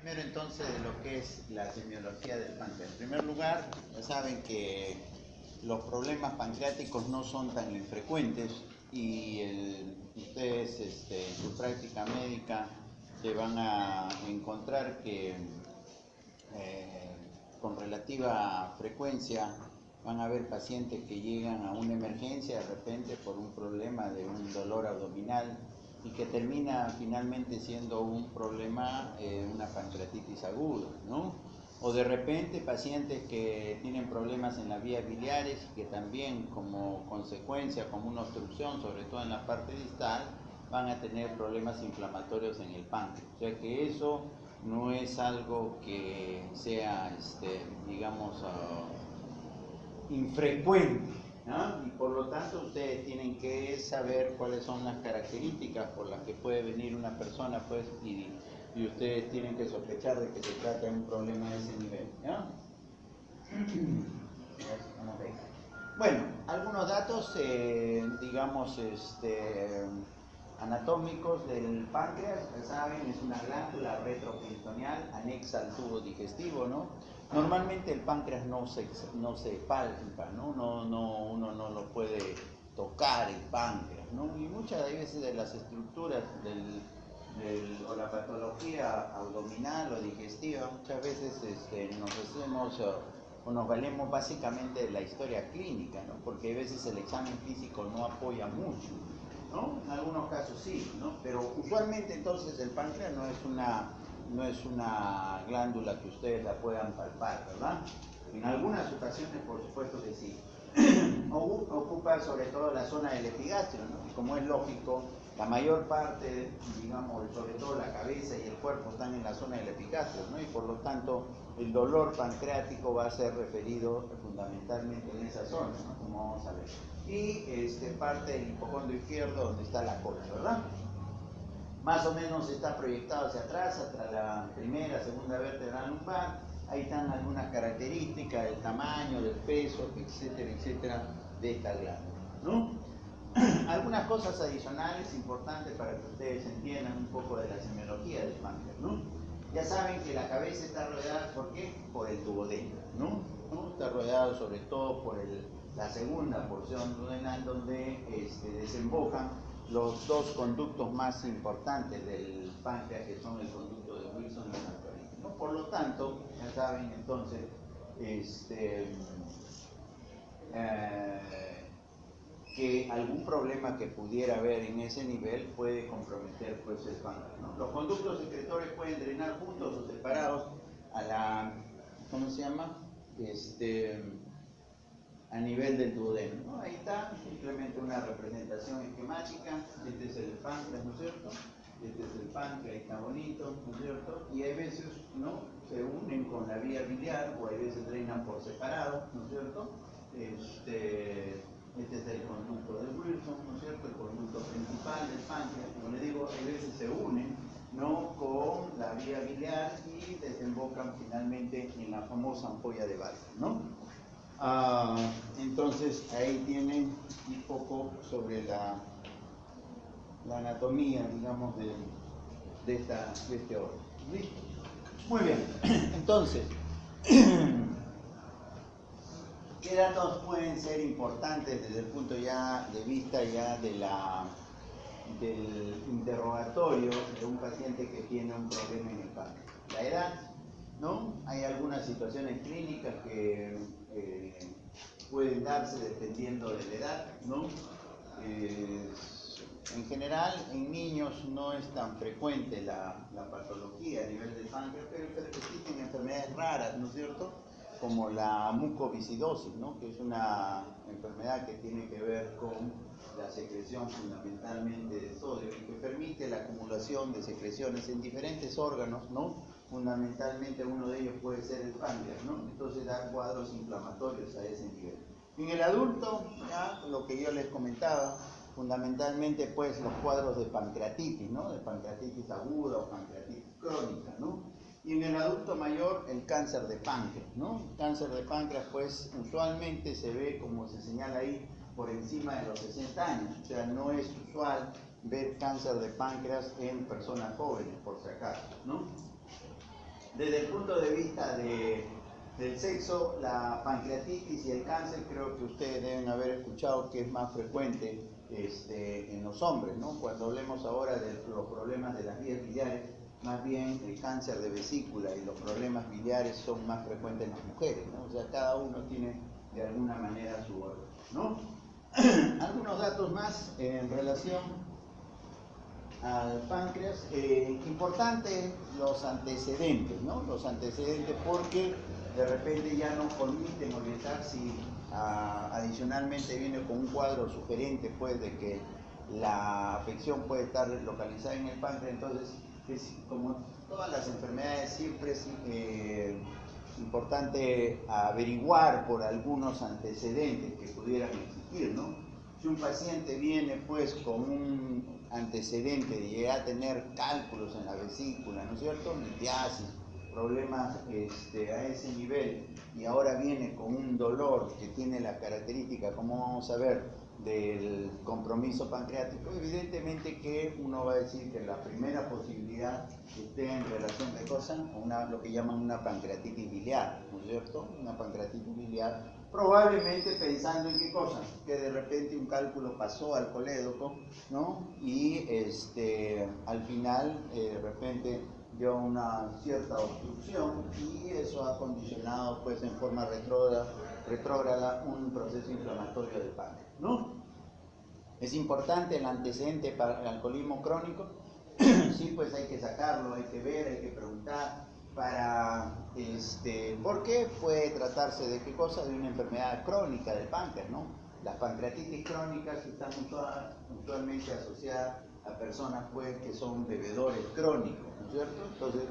Primero entonces de lo que es la semiología del páncreas. En primer lugar, ya saben que los problemas pancreáticos no son tan infrecuentes y ustedes en su práctica médica se van a encontrar que con relativa frecuencia van a haber pacientes que llegan a una emergencia de repente por un problema de un dolor abdominal y que termina finalmente siendo un problema, una pancreatitis aguda, ¿no? O de repente pacientes que tienen problemas en las vías biliares y que también como consecuencia, como una obstrucción, sobre todo en la parte distal, van a tener problemas inflamatorios en el páncreas. O sea que eso no es algo que sea, digamos, infrecuente, ¿no? Y por lo tanto ustedes tienen que saber cuáles son las características por las que puede venir una persona, pues, y ustedes tienen que sospechar de que se trata de un problema de ese nivel, ¿no? Bueno, algunos datos, digamos, anatómicos del páncreas. Ya saben, es una glándula retroperitoneal anexa al tubo digestivo, ¿no? Normalmente el páncreas no se palpa, ¿no? Uno no lo puede tocar el páncreas, ¿no? Y muchas veces de las estructuras o la patología abdominal o digestiva, muchas veces nos hacemos o nos valemos básicamente de la historia clínica, ¿no? Porque a veces el examen físico no apoya mucho, ¿no? En algunos casos sí, ¿no? Pero usualmente entonces el páncreas no es una glándula que ustedes la puedan palpar, ¿verdad? En algunas ocasiones, por supuesto que sí. Ocupa sobre todo la zona del epigastrio, ¿no? Y como es lógico, la mayor parte, digamos, sobre todo la cabeza y el cuerpo están en la zona del epigastrio, ¿no? Y por lo tanto, el dolor pancreático va a ser referido fundamentalmente en esa zona, ¿no? Como vamos a ver. Y parte del hipocondrio izquierdo donde está la cola, ¿verdad? Más o menos está proyectado hacia atrás, hasta la primera, segunda vértebra lumbar. Ahí están algunas características del tamaño, del peso, etcétera, etcétera, de esta glándula, ¿no? Algunas cosas adicionales importantes para que ustedes entiendan un poco de la semiología del páncreas, ¿no? Ya saben que la cabeza está rodeada, ¿por qué? Por el duodeno, ¿no? Está rodeado sobre todo por la segunda porción duodenal donde desembocan los dos conductos más importantes del páncreas, que son el conducto de Wilson y el Santorini, ¿no? Por lo tanto, ya saben entonces, que algún problema que pudiera haber en ese nivel puede comprometer, pues, el páncreas, ¿no? Los conductos secretores pueden drenar juntos o separados a la, ¿cómo se llama? A nivel del duodeno, ¿no? Ahí está, simplemente una representación esquemática. Este es el páncreas, ¿no es cierto? Este es el páncreas, ahí está bonito, ¿no es cierto? Y hay veces, ¿no?, se unen con la vía biliar, o hay veces drenan por separado, ¿no es cierto? Este es el conducto de Wilson, ¿no es cierto? El conducto principal del páncreas, como le digo, hay veces se unen, ¿no?, con la vía biliar y desembocan finalmente en la famosa ampolla de Barker, ¿no? Entonces ahí tienen un poco sobre la anatomía, digamos, de este órgano. ¿Listo? Muy bien, entonces, ¿qué datos pueden ser importantes desde el punto ya de vista ya del interrogatorio de un paciente que tiene un problema en el páncreas? La edad, ¿no? Hay algunas situaciones clínicas que pueden darse dependiendo de la edad, ¿no? En general, en niños no es tan frecuente la patología a nivel del páncreas, pero existen enfermedades raras, ¿no es cierto?, como la mucoviscidosis, ¿no?, que es una enfermedad que tiene que ver con la secreción fundamentalmente de sodio y que permite la acumulación de secreciones en diferentes órganos, ¿no? Fundamentalmente uno de ellos puede ser el páncreas, ¿no? Entonces da cuadros inflamatorios a ese nivel. En el adulto, ya lo que yo les comentaba, fundamentalmente pues los cuadros de pancreatitis, ¿no?, de pancreatitis aguda o pancreatitis crónica, ¿no? Y en el adulto mayor el cáncer de páncreas, ¿no? El cáncer de páncreas pues usualmente se ve, como se señala ahí, por encima de los 60 años, o sea, no es usual ver cáncer de páncreas en personas jóvenes, por si acaso, ¿no? Desde el punto de vista del sexo, la pancreatitis y el cáncer creo que ustedes deben haber escuchado que es más frecuente en los hombres, ¿no? Cuando hablemos ahora de los problemas de las vías biliares, más bien el cáncer de vesícula y los problemas biliares son más frecuentes en las mujeres, ¿no? O sea, cada uno tiene de alguna manera su orden, ¿no? Algunos datos más en relación al páncreas. Importante los antecedentes, ¿no? Los antecedentes, porque de repente ya no permiten orientar si adicionalmente viene con un cuadro sugerente, pues, de que la afección puede estar localizada en el páncreas. Entonces, como todas las enfermedades, siempre es importante averiguar por algunos antecedentes que pudieran existir, ¿no? Si un paciente viene pues con un antecedente de llegar a tener cálculos en la vesícula, ¿no es cierto?, litiasis, problemas a ese nivel, y ahora viene con un dolor que tiene la característica, como vamos a ver, del compromiso pancreático, evidentemente que uno va a decir que la primera posibilidad esté en relación de cosas, lo que llaman una pancreatitis biliar, ¿no es cierto? Una pancreatitis biliar, probablemente pensando en qué cosa, que de repente un cálculo pasó al colédoco, ¿no? Y al final de repente dio una cierta obstrucción, y eso ha condicionado pues en forma retrógrada un proceso inflamatorio del páncreas, ¿no? Es importante el antecedente para el alcoholismo crónico. Sí, pues hay que sacarlo, hay que ver, hay que preguntar ¿por qué puede tratarse de qué cosa? De una enfermedad crónica del páncreas, ¿no? Las pancreatitis crónicas están usualmente asociadas a personas pues que son bebedores crónicos, ¿no es cierto? Entonces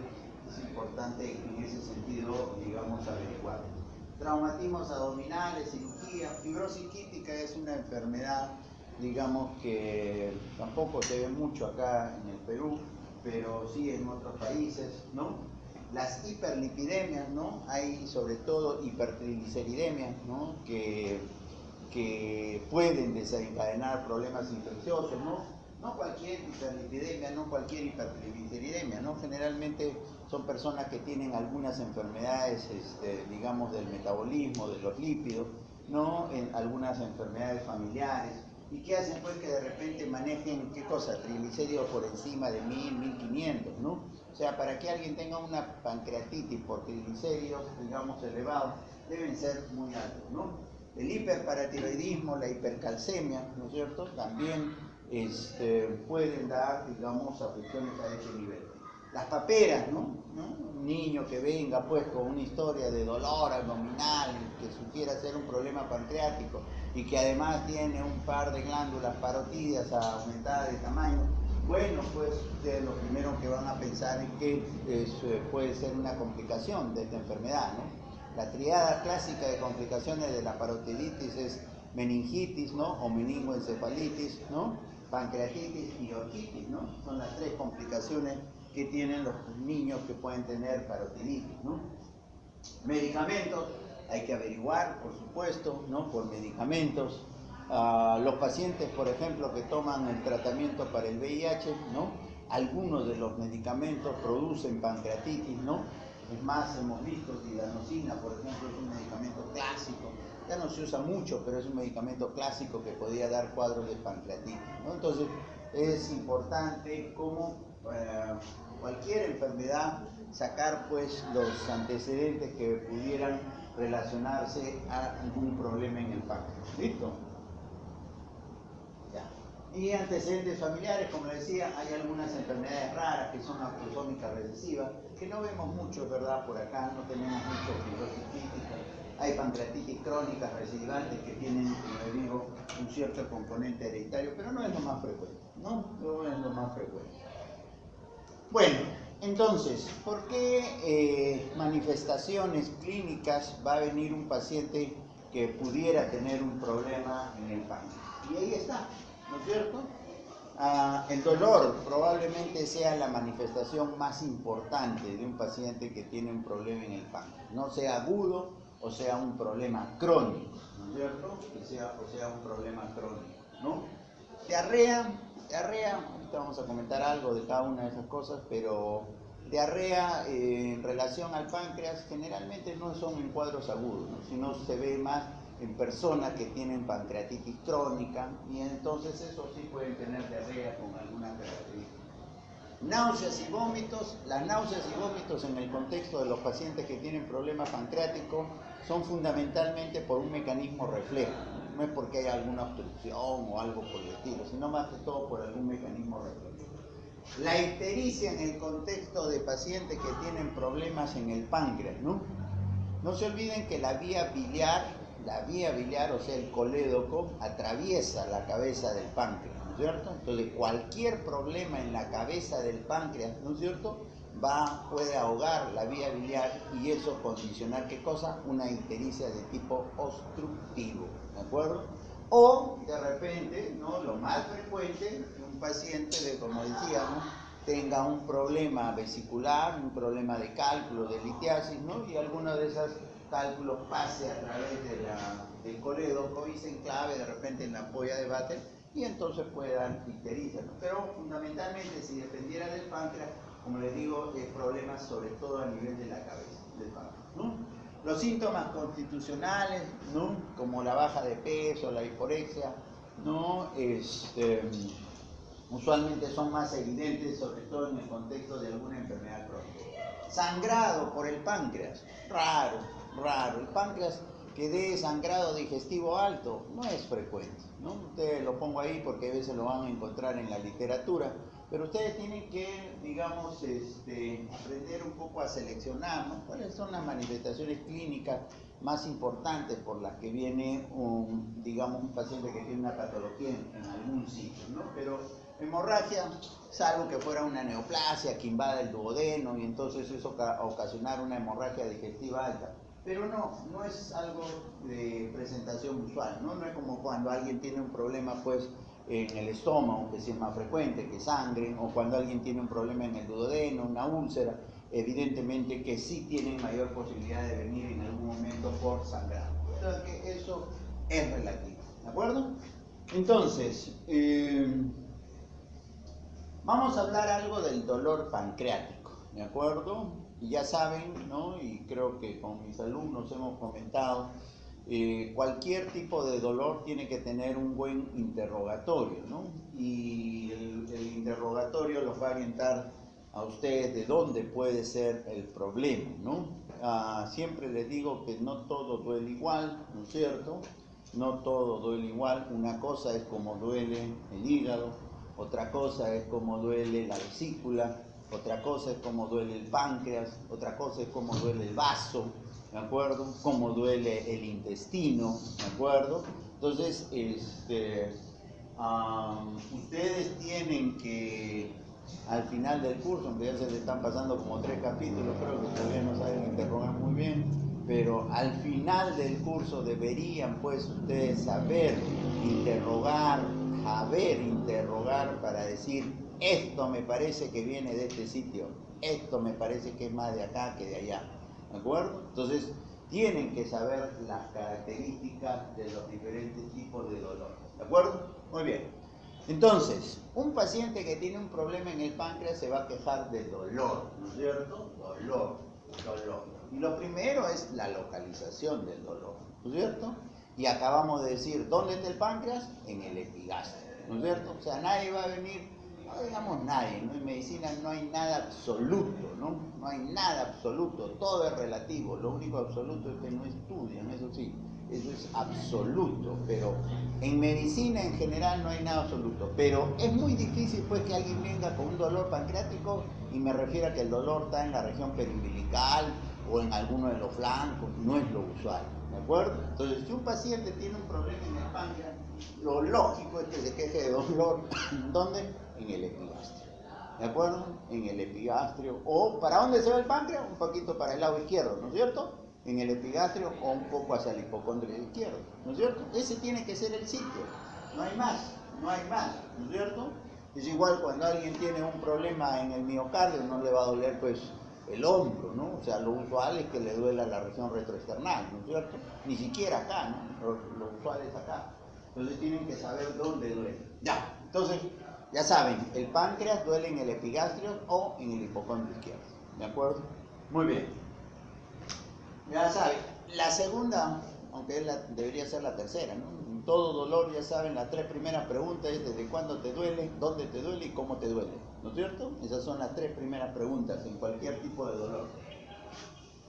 es importante en ese sentido, digamos, averiguar. Traumatismos abdominales, cirugía, fibrosis quística es una enfermedad, digamos, que tampoco se ve mucho acá en el Perú, pero sí en otros países, ¿no? Las hiperlipidemias, ¿no? Hay sobre todo hipertrigliceridemias, ¿no? que pueden desencadenar problemas infecciosos, ¿no? No cualquier hiperlipidemia, no cualquier hipertrigliceridemia, ¿no? Generalmente son personas que tienen algunas enfermedades, digamos, del metabolismo, de los lípidos, ¿no? En algunas enfermedades familiares. ¿Y qué hacen? Pues que de repente manejen, ¿qué cosa? Triglicéridos por encima de 1000, 1500, ¿no? O sea, para que alguien tenga una pancreatitis por triglicéridos, digamos, elevados, deben ser muy altos, ¿no? El hiperparatiroidismo, la hipercalcemia, ¿no es cierto?, también pueden dar, digamos, afecciones a ese nivel. Las paperas, ¿no? Un niño que venga pues con una historia de dolor abdominal que sugiera ser un problema pancreático y que además tiene un par de glándulas parotídeas aumentadas de tamaño, bueno, pues ustedes lo primero que van a pensar es que puede ser una complicación de esta enfermedad, ¿no? La triada clásica de complicaciones de la parotiditis es meningitis, ¿no? O meningoencefalitis, ¿no? Pancreatitis y orquitis, ¿no? Son las tres complicaciones que tienen los niños que pueden tener parotiditis, ¿no? Medicamentos, hay que averiguar, por supuesto, ¿no? Por medicamentos. Los pacientes, por ejemplo, que toman el tratamiento para el VIH, ¿no? Algunos de los medicamentos producen pancreatitis, ¿no? Es más, hemos visto tidanosina, por ejemplo, es un medicamento clásico. Ya no se usa mucho, pero es un medicamento clásico que podía dar cuadros de pancreatitis, ¿no? Entonces, es importante, como cualquier enfermedad, sacar pues los antecedentes que pudieran relacionarse a algún problema en el páncreas. ¿Listo? Ya. Y antecedentes familiares, como decía, hay algunas enfermedades raras que son autosómicas recesivas, que no vemos mucho, ¿verdad? Por acá no tenemos mucho fibrosis quística. Hay pancreatitis crónicas recidivantes que tienen, como digo, un cierto componente hereditario, pero no es lo más frecuente, ¿no? No es lo más frecuente. Bueno, entonces, ¿por qué manifestaciones clínicas va a venir un paciente que pudiera tener un problema en el páncreas? Y ahí está, ¿no es cierto? El dolor probablemente sea la manifestación más importante de un paciente que tiene un problema en el páncreas, no sea agudo o sea un problema crónico, ¿no es cierto? O sea un problema crónico, ¿no? Diarrea, ahorita vamos a comentar algo de cada una de esas cosas, pero diarrea en relación al páncreas generalmente no son en cuadros agudos, ¿no? Sino se ve más en personas que tienen pancreatitis crónica y entonces eso sí pueden tener diarrea con algunas características. Náuseas y vómitos. Las náuseas y vómitos en el contexto de los pacientes que tienen problemas pancreáticos son fundamentalmente por un mecanismo reflejo. No es porque haya alguna obstrucción o algo por el estilo, sino más que todo por algún mecanismo reflejo. La ictericia en el contexto de pacientes que tienen problemas en el páncreas, ¿no? No se olviden que la vía biliar, o sea, el colédoco, atraviesa la cabeza del páncreas, ¿no es cierto? Entonces, cualquier problema en la cabeza del páncreas, ¿no es cierto?, puede ahogar la vía biliar y eso condicionar, ¿qué cosa? Una ictericia de tipo obstructivo, ¿de acuerdo? O, de repente, ¿no?, lo más frecuente, un paciente, como decíamos, tenga un problema vesicular, un problema de cálculo, de litiasis, ¿no? Y alguno de esos cálculos pase a través del colédoco y se enclave de repente en la ampolla de Vatel y entonces puede dar ictericia, ¿no? Pero fundamentalmente, si dependiera del páncreas, como les digo, es problema sobre todo a nivel de la cabeza, del páncreas, ¿no? Los síntomas constitucionales, ¿no?, como la baja de peso, la hiporexia, ¿no?, usualmente son más evidentes, sobre todo en el contexto de alguna enfermedad crónica. Sangrado por el páncreas, raro. El páncreas que dé sangrado digestivo alto no es frecuente, ¿no? Ustedes lo pongo ahí porque a veces lo van a encontrar en la literatura, pero ustedes tienen que, digamos, aprender un poco a seleccionar, ¿no?, cuáles son las manifestaciones clínicas más importantes por las que viene un paciente que tiene una patología en algún sitio, ¿no? Pero hemorragia, salvo que fuera una neoplasia que invada el duodeno y entonces eso ocasionar una hemorragia digestiva alta. Pero no es algo de presentación usual, ¿no? No es como cuando alguien tiene un problema, pues, en el estómago, que sí es más frecuente, que sangre, o cuando alguien tiene un problema en el duodeno, una úlcera, evidentemente que sí tienen mayor posibilidad de venir en algún momento por sangrado. Entonces, que eso es relativo, ¿de acuerdo? Entonces, vamos a hablar algo del dolor pancreático, ¿de acuerdo? Y ya saben, ¿no?, y creo que con mis alumnos hemos comentado, cualquier tipo de dolor tiene que tener un buen interrogatorio, ¿no? Y el interrogatorio los va a orientar a ustedes de dónde puede ser el problema, ¿no? Siempre les digo que no todo duele igual, ¿no es cierto? No todo duele igual. Una cosa es como duele el hígado, otra cosa es como duele la vesícula, otra cosa es como duele el páncreas, otra cosa es como duele el vaso, ¿de acuerdo? Cómo duele el intestino, ¿de acuerdo? Entonces, ustedes tienen que, al final del curso, aunque ya se les están pasando como 3 capítulos, creo que todavía no saben interrogar muy bien, pero al final del curso deberían, pues, ustedes saber interrogar para decir, esto me parece que viene de este sitio, esto me parece que es más de acá que de allá, ¿de acuerdo? Entonces, tienen que saber las características de los diferentes tipos de dolor, ¿de acuerdo? Muy bien. Entonces, un paciente que tiene un problema en el páncreas se va a quejar de dolor, ¿no es cierto? Dolor. Y lo primero es la localización del dolor, ¿no es cierto? Y acabamos de decir, ¿dónde está el páncreas? En el epigastrio, ¿no es cierto? O sea, nadie va a venir, no digamos nadie, ¿no? En medicina no hay nada absoluto, ¿no? No hay nada absoluto, todo es relativo, lo único absoluto es que no estudian, eso sí, eso es absoluto, pero en medicina en general no hay nada absoluto, pero es muy difícil, pues, que alguien venga con un dolor pancreático y me refiero a que el dolor está en la región periumbilical o en alguno de los flancos, no es lo usual, ¿de acuerdo? Entonces, si un paciente tiene un problema en el páncreas, lo lógico es que se queje de dolor, ¿dónde? En el epigastrio, ¿de acuerdo? En el epigastrio, o ¿para dónde se va el páncreas? Un poquito para el lado izquierdo, ¿no es cierto? En el epigastrio o un poco hacia el hipocondrio izquierdo, ¿no es cierto? Ese tiene que ser el sitio, no hay más, ¿no es cierto? Es igual cuando alguien tiene un problema en el miocardio, no le va a doler, pues, el hombro, ¿no? O sea, lo usual es que le duela la región retroesternal, ¿no es cierto? Ni siquiera acá, ¿no? Lo usual es acá. Entonces tienen que saber dónde duele. Ya, entonces, ya saben, el páncreas duele en el epigastrio o en el hipocondrio izquierdo. ¿De acuerdo? Muy bien. Ya saben, la segunda, aunque debería ser la tercera, ¿no? En todo dolor, ya saben, las tres primeras preguntas es desde cuándo te duele, dónde te duele y cómo te duele, ¿no es cierto? Esas son las tres primeras preguntas en cualquier tipo de dolor.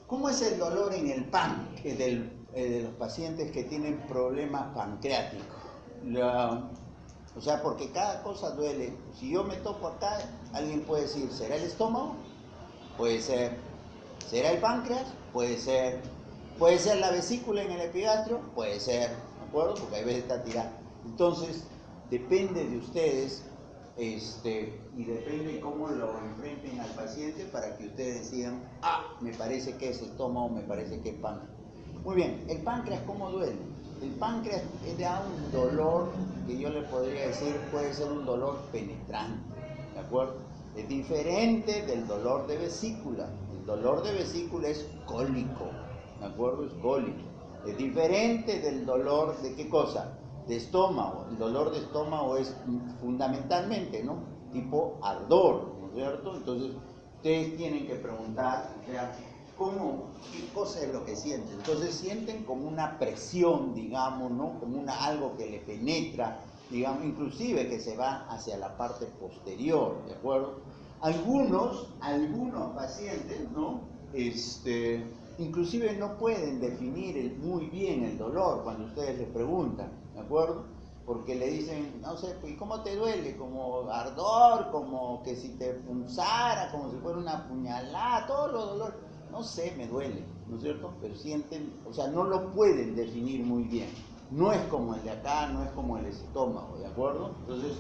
¿Cómo es el dolor en el de los pacientes que tienen problemas pancreáticos? O sea, porque cada cosa duele. Si yo me toco acá, alguien puede decir, ¿será el estómago? Puede ser. ¿Será el páncreas? Puede ser. ¿Puede ser la vesícula en el epigastrio? Puede ser, ¿de acuerdo? Porque a veces está tirada. Entonces, depende de ustedes y depende cómo lo enfrenten al paciente para que ustedes digan, me parece que es estómago, me parece que es páncreas. Muy bien, ¿el páncreas cómo duele? El páncreas da un dolor que yo le podría decir puede ser un dolor penetrante, ¿de acuerdo? Es diferente del dolor de vesícula. El dolor de vesícula es cólico, ¿de acuerdo? Es cólico. Es diferente del dolor de ¿qué cosa? De estómago. El dolor de estómago es fundamentalmente, ¿no? Tipo ardor, ¿no es cierto? Entonces, ustedes tienen que preguntar, o sea, ¿qué cosa es lo que sienten? Entonces sienten como una presión, digamos, ¿no? Como algo que le penetra, digamos, inclusive que se va hacia la parte posterior, ¿de acuerdo? Algunos pacientes, ¿no? Inclusive no pueden definir muy bien el dolor cuando ustedes les preguntan, ¿de acuerdo? Porque le dicen, no sé, ¿y cómo te duele? Como ardor, como que si te punzara, como si fuera una puñalada, todos los dolores. No sé, me duele, ¿no es cierto? Pero sienten, o sea, no lo pueden definir muy bien. No es como el de acá, no es como el estómago, ¿de acuerdo? Entonces,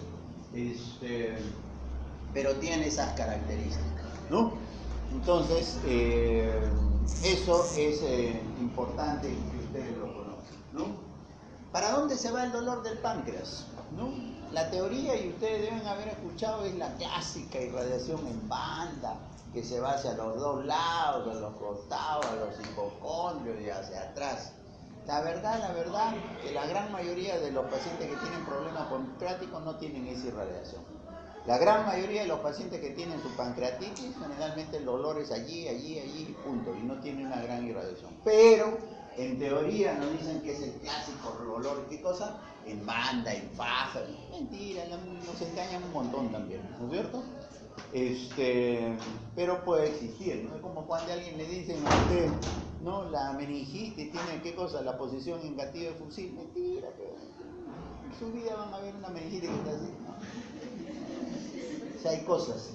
pero tiene esas características, ¿no? Entonces, eso es importante que ustedes lo conozcan, ¿no? ¿Para dónde se va el dolor del páncreas? ¿No? La teoría, y ustedes deben haber escuchado, es la clásica irradiación en banda, que se va hacia los dos lados, a los costados, a los hipocondrios y hacia atrás. La verdad, que la gran mayoría de los pacientes que tienen problemas pancreáticos no tienen esa irradiación. La gran mayoría de los pacientes que tienen su pancreatitis, generalmente el dolor es allí, punto, y no tienen una gran irradiación. Pero, en teoría, nos dicen que es el clásico dolor, ¿qué cosa? En banda, en faja. Mentira, nos engañan un montón también, ¿no es cierto? Pero puede existir, ¿no? Es como cuando a alguien le dicen a usted, ¿no? La meningitis tiene, ¿qué cosa? La posición en gatillo de fusil. Mentira, pero en su vida van a ver una meningitis que está así, ¿no? O sea, hay cosas,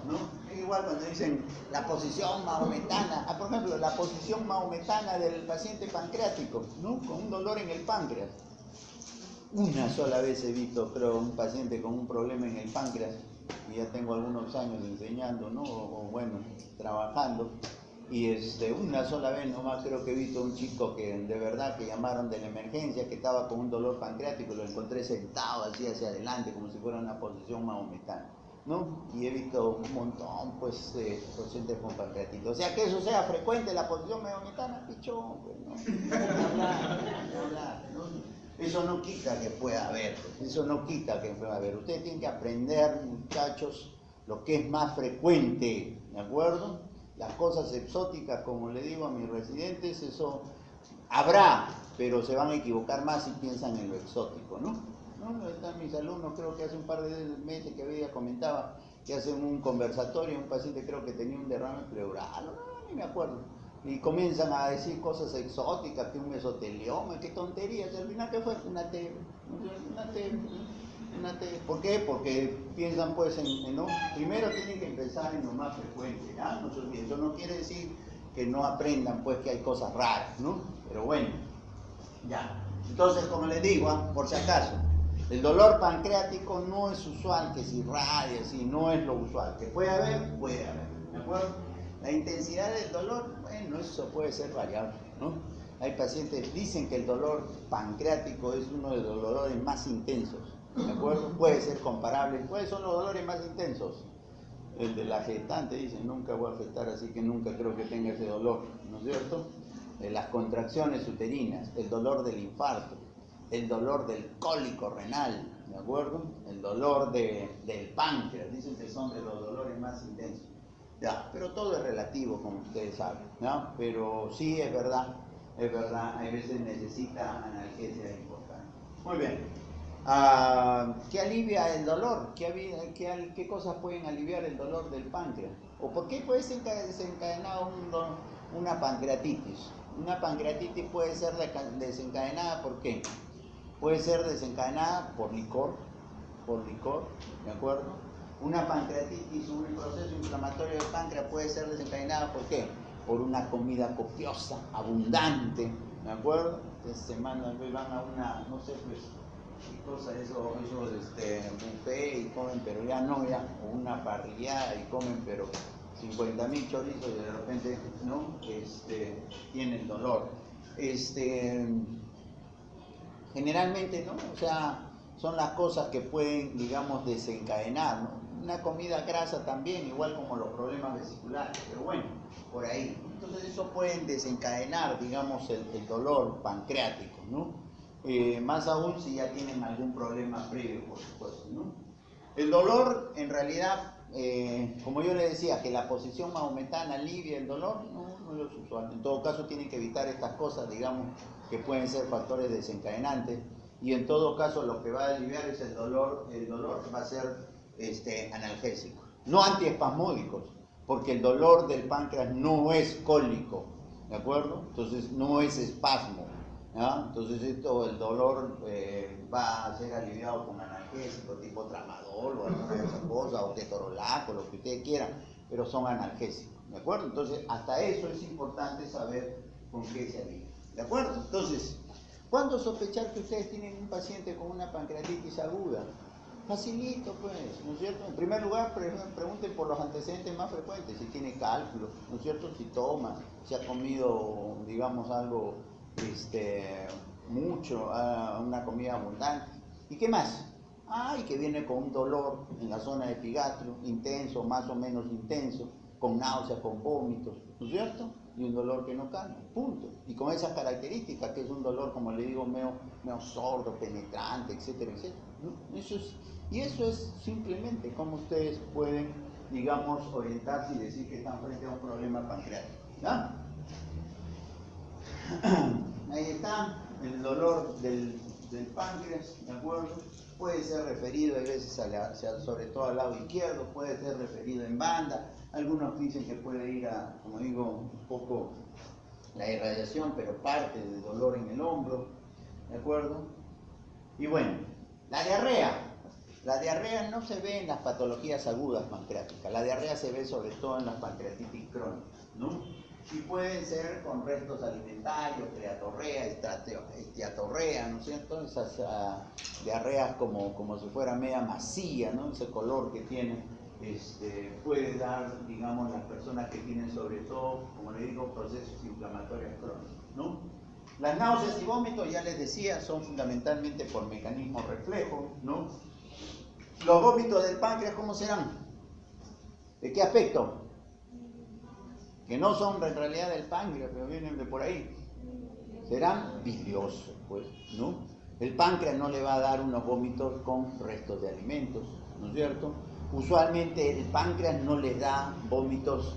¿no? Es igual cuando dicen la posición maometana, por ejemplo, la posición maometana del paciente pancreático, ¿no? Con un dolor en el páncreas. Una sola vez he visto, creo, un paciente con un problema en el páncreas, y ya tengo algunos años enseñando, ¿no? O bueno, trabajando, y una sola vez nomás creo que he visto un chico que de verdad que llamaron de la emergencia, que estaba con un dolor pancreático, lo encontré sentado así hacia adelante, como si fuera una posición maometana, ¿no? Y he visto un montón, pues, pacientes con pancreatitis. O sea, que eso sea frecuente, la posición maometana, pichón, pues, ¿no? ¿no? Eso no quita que pueda haber, Ustedes tienen que aprender, muchachos, lo que es más frecuente, ¿de acuerdo? Las cosas exóticas, como le digo a mis residentes, eso habrá, pero se van a equivocar más si piensan en lo exótico, ¿no? Están mis alumnos, creo que hace un par de meses que había comentaba que hacen un conversatorio, un paciente creo que tenía un derrame pleural, ni me acuerdo, y comienzan a decir cosas exóticas, que un mesotelioma, qué tonterías, y al final ¿qué fue? Una T. ¿Por qué? Porque piensan pues ¿no? Primero tienen que empezar en lo más frecuente, ¿ya? No se olviden, eso no quiere decir que no aprendan pues que hay cosas raras, ¿no? Pero bueno, ya. Entonces, como les digo, por si acaso, el dolor pancreático no es usual que se irradie, así, no es lo usual. Que puede haber, ¿de acuerdo? La intensidad del dolor, bueno, eso puede ser variable, ¿no? Hay pacientes que dicen que el dolor pancreático es uno de los dolores más intensos, ¿de acuerdo? Puede ser comparable. ¿Cuáles son los dolores más intensos? El de la gestante, dicen, nunca voy a gestar, así que nunca creo que tenga ese dolor, ¿no es cierto? Las contracciones uterinas, el dolor del infarto, el dolor del cólico renal, ¿de acuerdo? El dolor del páncreas, dicen que son de los dolores más intensos. Ya, pero todo es relativo, como ustedes saben, ¿no? Pero sí es verdad, hay veces necesita analgesia importante. Muy bien. ¿Qué alivia el dolor? ¿Qué cosas pueden aliviar el dolor del páncreas? ¿O por qué puede desencadenar una pancreatitis? Una pancreatitis puede ser desencadenada ¿por qué? Puede ser desencadenada por licor, ¿de acuerdo? Una pancreatitis, un proceso inflamatorio del páncreas puede ser desencadenado ¿por qué? Por una comida copiosa, abundante, ¿de acuerdo? Entonces se mandan, van a una, no sé, pues, qué cosa, buffet y comen, pero ya no, ya, o una parrillada y comen, pero 50.000 chorizos y de repente, ¿no? Tienen dolor. Generalmente, ¿no? O sea, son las cosas que pueden, digamos, desencadenar, ¿no? Una comida grasa también, igual como los problemas vesiculares, pero bueno, por ahí. Entonces eso pueden desencadenar, digamos, el dolor pancreático, ¿no? Más aún si ya tienen algún problema previo, por supuesto, ¿no? El dolor, en realidad, como yo le decía, que la posición mahometana alivia el dolor, no es usual. En todo caso, tienen que evitar estas cosas, digamos, que pueden ser factores desencadenantes. Y en todo caso, lo que va a aliviar es el dolor va a ser analgésico, no antiespasmódicos, porque el dolor del páncreas no es cólico, ¿de acuerdo? Entonces, no es espasmo. ¿No? Entonces el dolor va a ser aliviado con analgésicos tipo tramadol o alguna de esas cosas, o ketorolaco, lo que ustedes quieran, pero son analgésicos, ¿de acuerdo? Entonces hasta eso es importante saber con qué se alivia, ¿de acuerdo? Entonces, ¿cuándo sospechar que ustedes tienen un paciente con una pancreatitis aguda? Facilito, pues, ¿no es cierto? En primer lugar, pregunten por los antecedentes más frecuentes, si tiene cálculo, ¿no es cierto? Si toma, si ha comido, digamos, algo mucho, una comida abundante. ¿Y qué más? Y que viene con un dolor en la zona de epigastrio, intenso, más o menos intenso, con náuseas, con vómitos, ¿no es cierto? Y un dolor que no calma, punto. Y con esas características, que es un dolor, como le digo, medio sordo, penetrante, etcétera, etcétera, ¿no? Y eso es simplemente como ustedes pueden, digamos, orientarse y decir que están frente a un problema pancreático, ¿ya? Ahí está, el dolor del páncreas, ¿de acuerdo? Puede ser referido a veces sobre todo al lado izquierdo, puede ser referido en banda. Algunos dicen que puede ir a, como digo, un poco la irradiación, pero parte del dolor en el hombro, ¿de acuerdo? Y bueno, la diarrea. La diarrea no se ve en las patologías agudas pancreáticas, la diarrea se ve sobre todo en las pancreatitis crónicas, ¿no? Y pueden ser con restos alimentarios, creatorrea, esteatorrea, ¿no es cierto? Esas diarreas como si fuera media masilla, ¿no? Ese color que tiene, puede dar, digamos, las personas que tienen sobre todo, como le digo, procesos inflamatorios crónicos, ¿no? Las náuseas y vómitos, ya les decía, son fundamentalmente por mecanismo reflejo, ¿no? Los vómitos del páncreas, ¿cómo serán? ¿De qué aspecto? Que no son en realidad del páncreas, pero vienen de por ahí. Serán biliosos, pues, ¿no? El páncreas no le va a dar unos vómitos con restos de alimentos, ¿no es cierto? Usualmente el páncreas no les da vómitos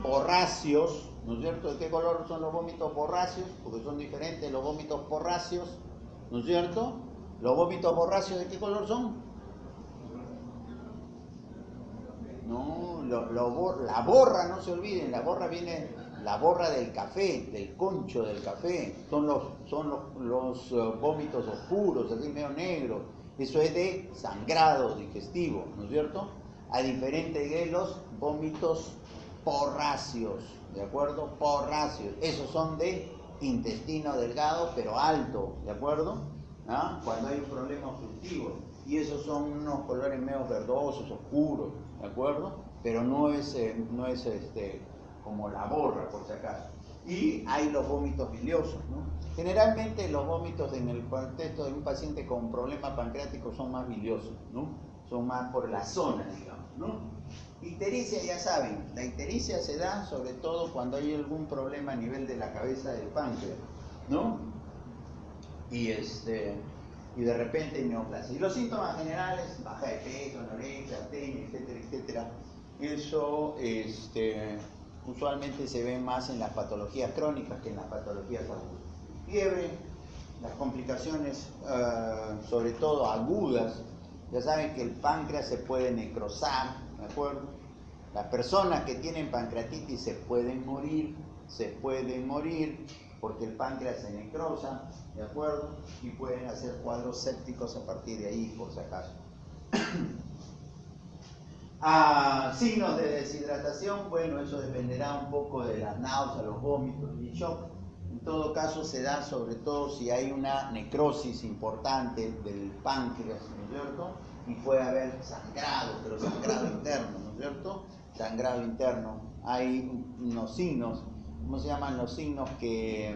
borráceos, ¿no es cierto? ¿De qué color son los vómitos borráceos? Porque son diferentes los vómitos porráceos, ¿no es cierto? ¿Los vómitos borráceos de qué color son? No, la borra, no se olviden, la borra viene, la borra del café, del concho del café, son los vómitos oscuros, así medio negros, eso es de sangrado digestivo, ¿no es cierto? A diferencia de los vómitos porráceos, ¿de acuerdo? Porráceos, esos son de intestino delgado pero alto, ¿de acuerdo? ¿Ah? Cuando hay un problema obstructivo, y esos son unos colores medio verdosos, oscuros, ¿de acuerdo? Pero no es como la borra, por si acaso. Y hay los vómitos biliosos, ¿no? Generalmente los vómitos en el contexto de un paciente con problema pancreático son más biliosos, ¿no? Son más por la zona, digamos, ¿no? Ictericia, ya saben, la ictericia se da sobre todo cuando hay algún problema a nivel de la cabeza del páncreas, ¿no? Y de repente neoplasia. Y los síntomas generales, baja de peso, anorexia, astenia, etcétera, etcétera, Eso usualmente se ve más en las patologías crónicas que en las patologías agudas. Fiebre, las complicaciones sobre todo agudas, ya saben que el páncreas se puede necrosar, ¿de acuerdo? Las personas que tienen pancreatitis se pueden morir porque el páncreas se necrosa, ¿de acuerdo? Y pueden hacer cuadros sépticos a partir de ahí, por si acaso. Signos de deshidratación, bueno, eso dependerá un poco de las náuseas, los vómitos y shock. En todo caso se da sobre todo si hay una necrosis importante del páncreas, ¿no es cierto? Y puede haber sangrado, pero sangrado interno, ¿no es cierto? Sangrado interno. Hay unos signos, ¿cómo se llaman los signos que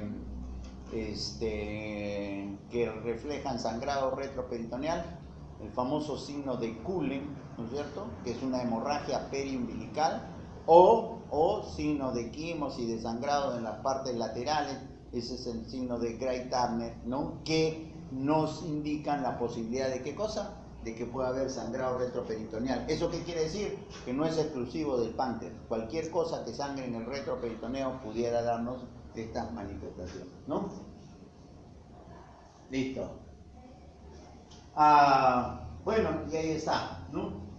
reflejan sangrado retroperitoneal? El famoso signo de Cullen, ¿no es cierto?, que es una hemorragia periumbilical, o signo de quimos y de sangrado en las partes laterales. Ese es el signo de Gray-Turner, ¿no?, que nos indican la posibilidad de ¿qué cosa? De que pueda haber sangrado retroperitoneal. ¿Eso qué quiere decir? Que no es exclusivo del páncreas. Cualquier cosa que sangre en el retroperitoneo pudiera darnos estas manifestaciones, ¿no? Listo. Bueno, y ahí está, ¿no?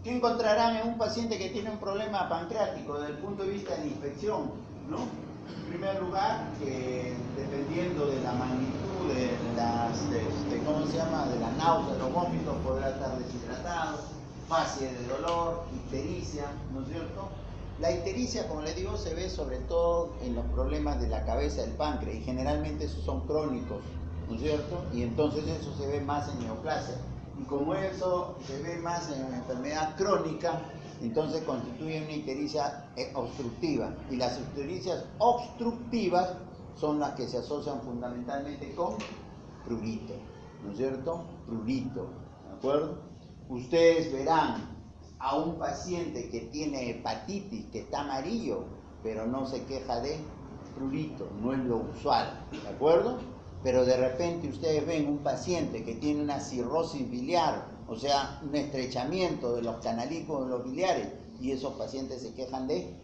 ¿Qué encontrarán en un paciente que tiene un problema pancreático desde el punto de vista de la infección, ¿no? En primer lugar, dependiendo de la magnitud de las, ¿cómo se llama?, de la náusea, los vómitos, podrá estar deshidratado, fase de dolor, ictericia, ¿no es cierto? La ictericia, como les digo, se ve sobre todo en los problemas de la cabeza del páncreas, y generalmente esos son crónicos, ¿no es cierto? Y entonces eso se ve más en neoplasia. Y como eso se ve más en una enfermedad crónica, entonces constituye una ictericia obstructiva. Y las ictericias obstructivas son las que se asocian fundamentalmente con prurito, ¿no es cierto? Prurito, ¿de acuerdo? Ustedes verán a un paciente que tiene hepatitis, que está amarillo, pero no se queja de prurito, no es lo usual, ¿de acuerdo? Pero de repente ustedes ven un paciente que tiene una cirrosis biliar, o sea, un estrechamiento de los canalículos de los biliares, y esos pacientes se quejan de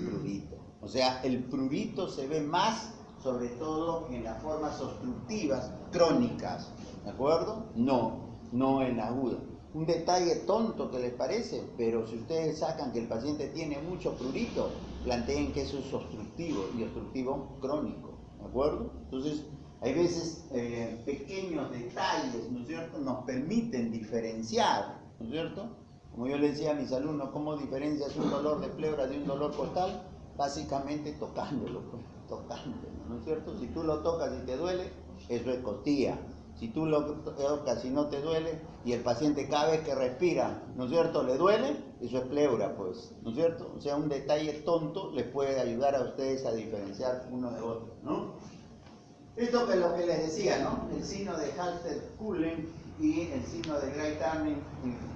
prurito. O sea, el prurito se ve más, sobre todo en las formas obstructivas crónicas, ¿de acuerdo? No en la aguda. Un detalle tonto que les parece, pero si ustedes sacan que el paciente tiene mucho prurito, planteen que eso es obstructivo, y obstructivo crónico, ¿de acuerdo? Entonces, hay veces pequeños detalles, ¿no es cierto?, nos permiten diferenciar, ¿no es cierto? Como yo le decía a mis alumnos, ¿cómo diferencias un dolor de pleura de un dolor costal? Básicamente tocándolo, ¿no es cierto? Si tú lo tocas y te duele, eso es costilla. Si tú lo tocas y no te duele, y el paciente cada vez que respira, ¿no es cierto?, le duele, eso es pleura, pues, ¿no es cierto? O sea, un detalle tonto les puede ayudar a ustedes a diferenciar uno de otro, ¿no? Esto es lo que les decía, ¿no? El signo de Halter-Cullen y el signo de Gray-Turner.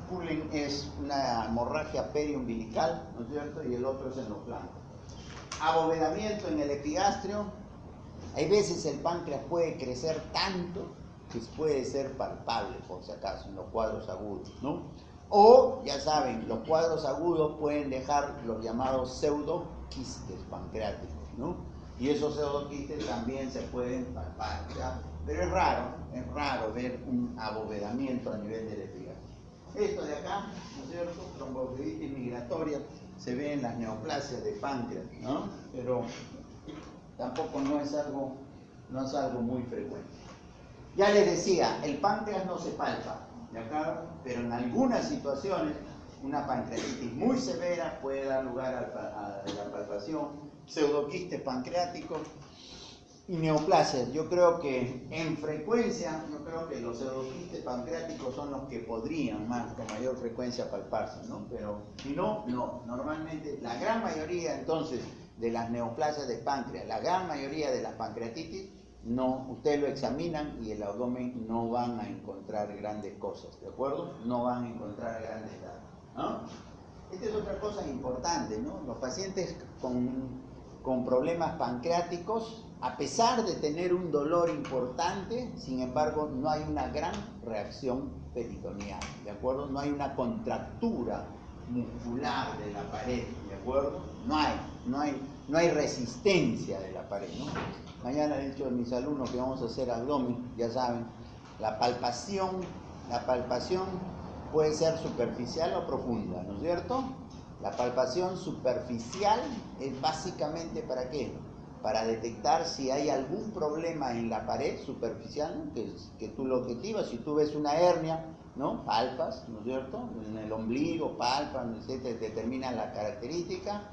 Cullen es una hemorragia periumbilical, ¿no es cierto?, y el otro es en los flancos. Abovedamiento en el epigastrio. Hay veces el páncreas puede crecer tanto que puede ser palpable, por si acaso, en los cuadros agudos, ¿no? O, ya saben, los cuadros agudos pueden dejar los llamados pseudoquistes pancreáticos, ¿no? Y esos pseudoquistes también se pueden palpar, ¿ya? Pero es raro ver un abovedamiento a nivel del epigastrio. Esto de acá, ¿no es cierto?, tromboflebitis migratoria, se ve en las neoplasias de páncreas, ¿no? Pero tampoco no es algo muy frecuente. Ya les decía, el páncreas no se palpa, ¿de acuerdo? Pero en algunas situaciones, una pancreatitis muy severa puede dar lugar a la palpación, pseudoquistes pancreáticos y neoplasias. Yo creo que en frecuencia, los pseudoquistes pancreáticos son los que podrían con mayor frecuencia palparse, ¿no? Pero si no, normalmente la gran mayoría entonces de las neoplasias de páncreas, la gran mayoría de las pancreatitis, no, ustedes lo examinan y el abdomen no van a encontrar grandes cosas, ¿de acuerdo? No van a encontrar grandes datos, ¿no? Esta es otra cosa importante, ¿no? Los pacientes con problemas pancreáticos, a pesar de tener un dolor importante, sin embargo, no hay una gran reacción peritoneal, ¿de acuerdo? No hay una contractura muscular de la pared, ¿de acuerdo? No hay resistencia de la pared, ¿no? Mañana he dicho a mis alumnos que vamos a hacer abdomen, ya saben, la palpación puede ser superficial o profunda, ¿no es cierto? La palpación superficial es básicamente ¿para qué? Para detectar si hay algún problema en la pared superficial, ¿no? que tú lo objetivas. Si tú ves una hernia, ¿no? Palpas, ¿no es cierto? En el ombligo, palpas, te determina la característica.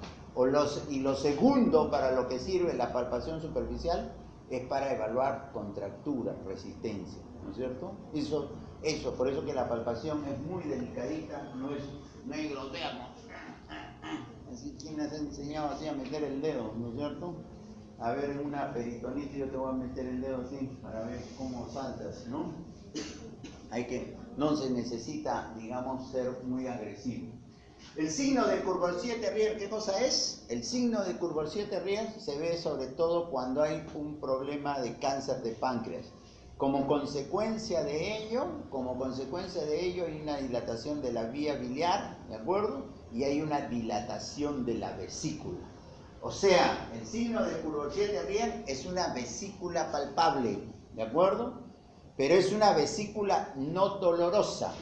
Y lo segundo para lo que sirve la palpación superficial es para evaluar contractura, resistencia, ¿no es cierto? Eso, por eso que la palpación es muy delicadita, no es grosera. Así, ¿quién les ha enseñado así a meter el dedo, no es cierto? A ver, en una peritonitis yo te voy a meter el dedo así para ver cómo saltas, ¿no? No se necesita, digamos, ser muy agresivo. El signo de Courvoisier-Terrier, ¿qué cosa es? El signo de Courvoisier-Terrier se ve sobre todo cuando hay un problema de cáncer de páncreas. Como consecuencia de ello hay una dilatación de la vía biliar, ¿de acuerdo? Y hay una dilatación de la vesícula. O sea, el signo de Courvoisier-Terrier es una vesícula palpable, ¿de acuerdo? Pero es una vesícula no dolorosa,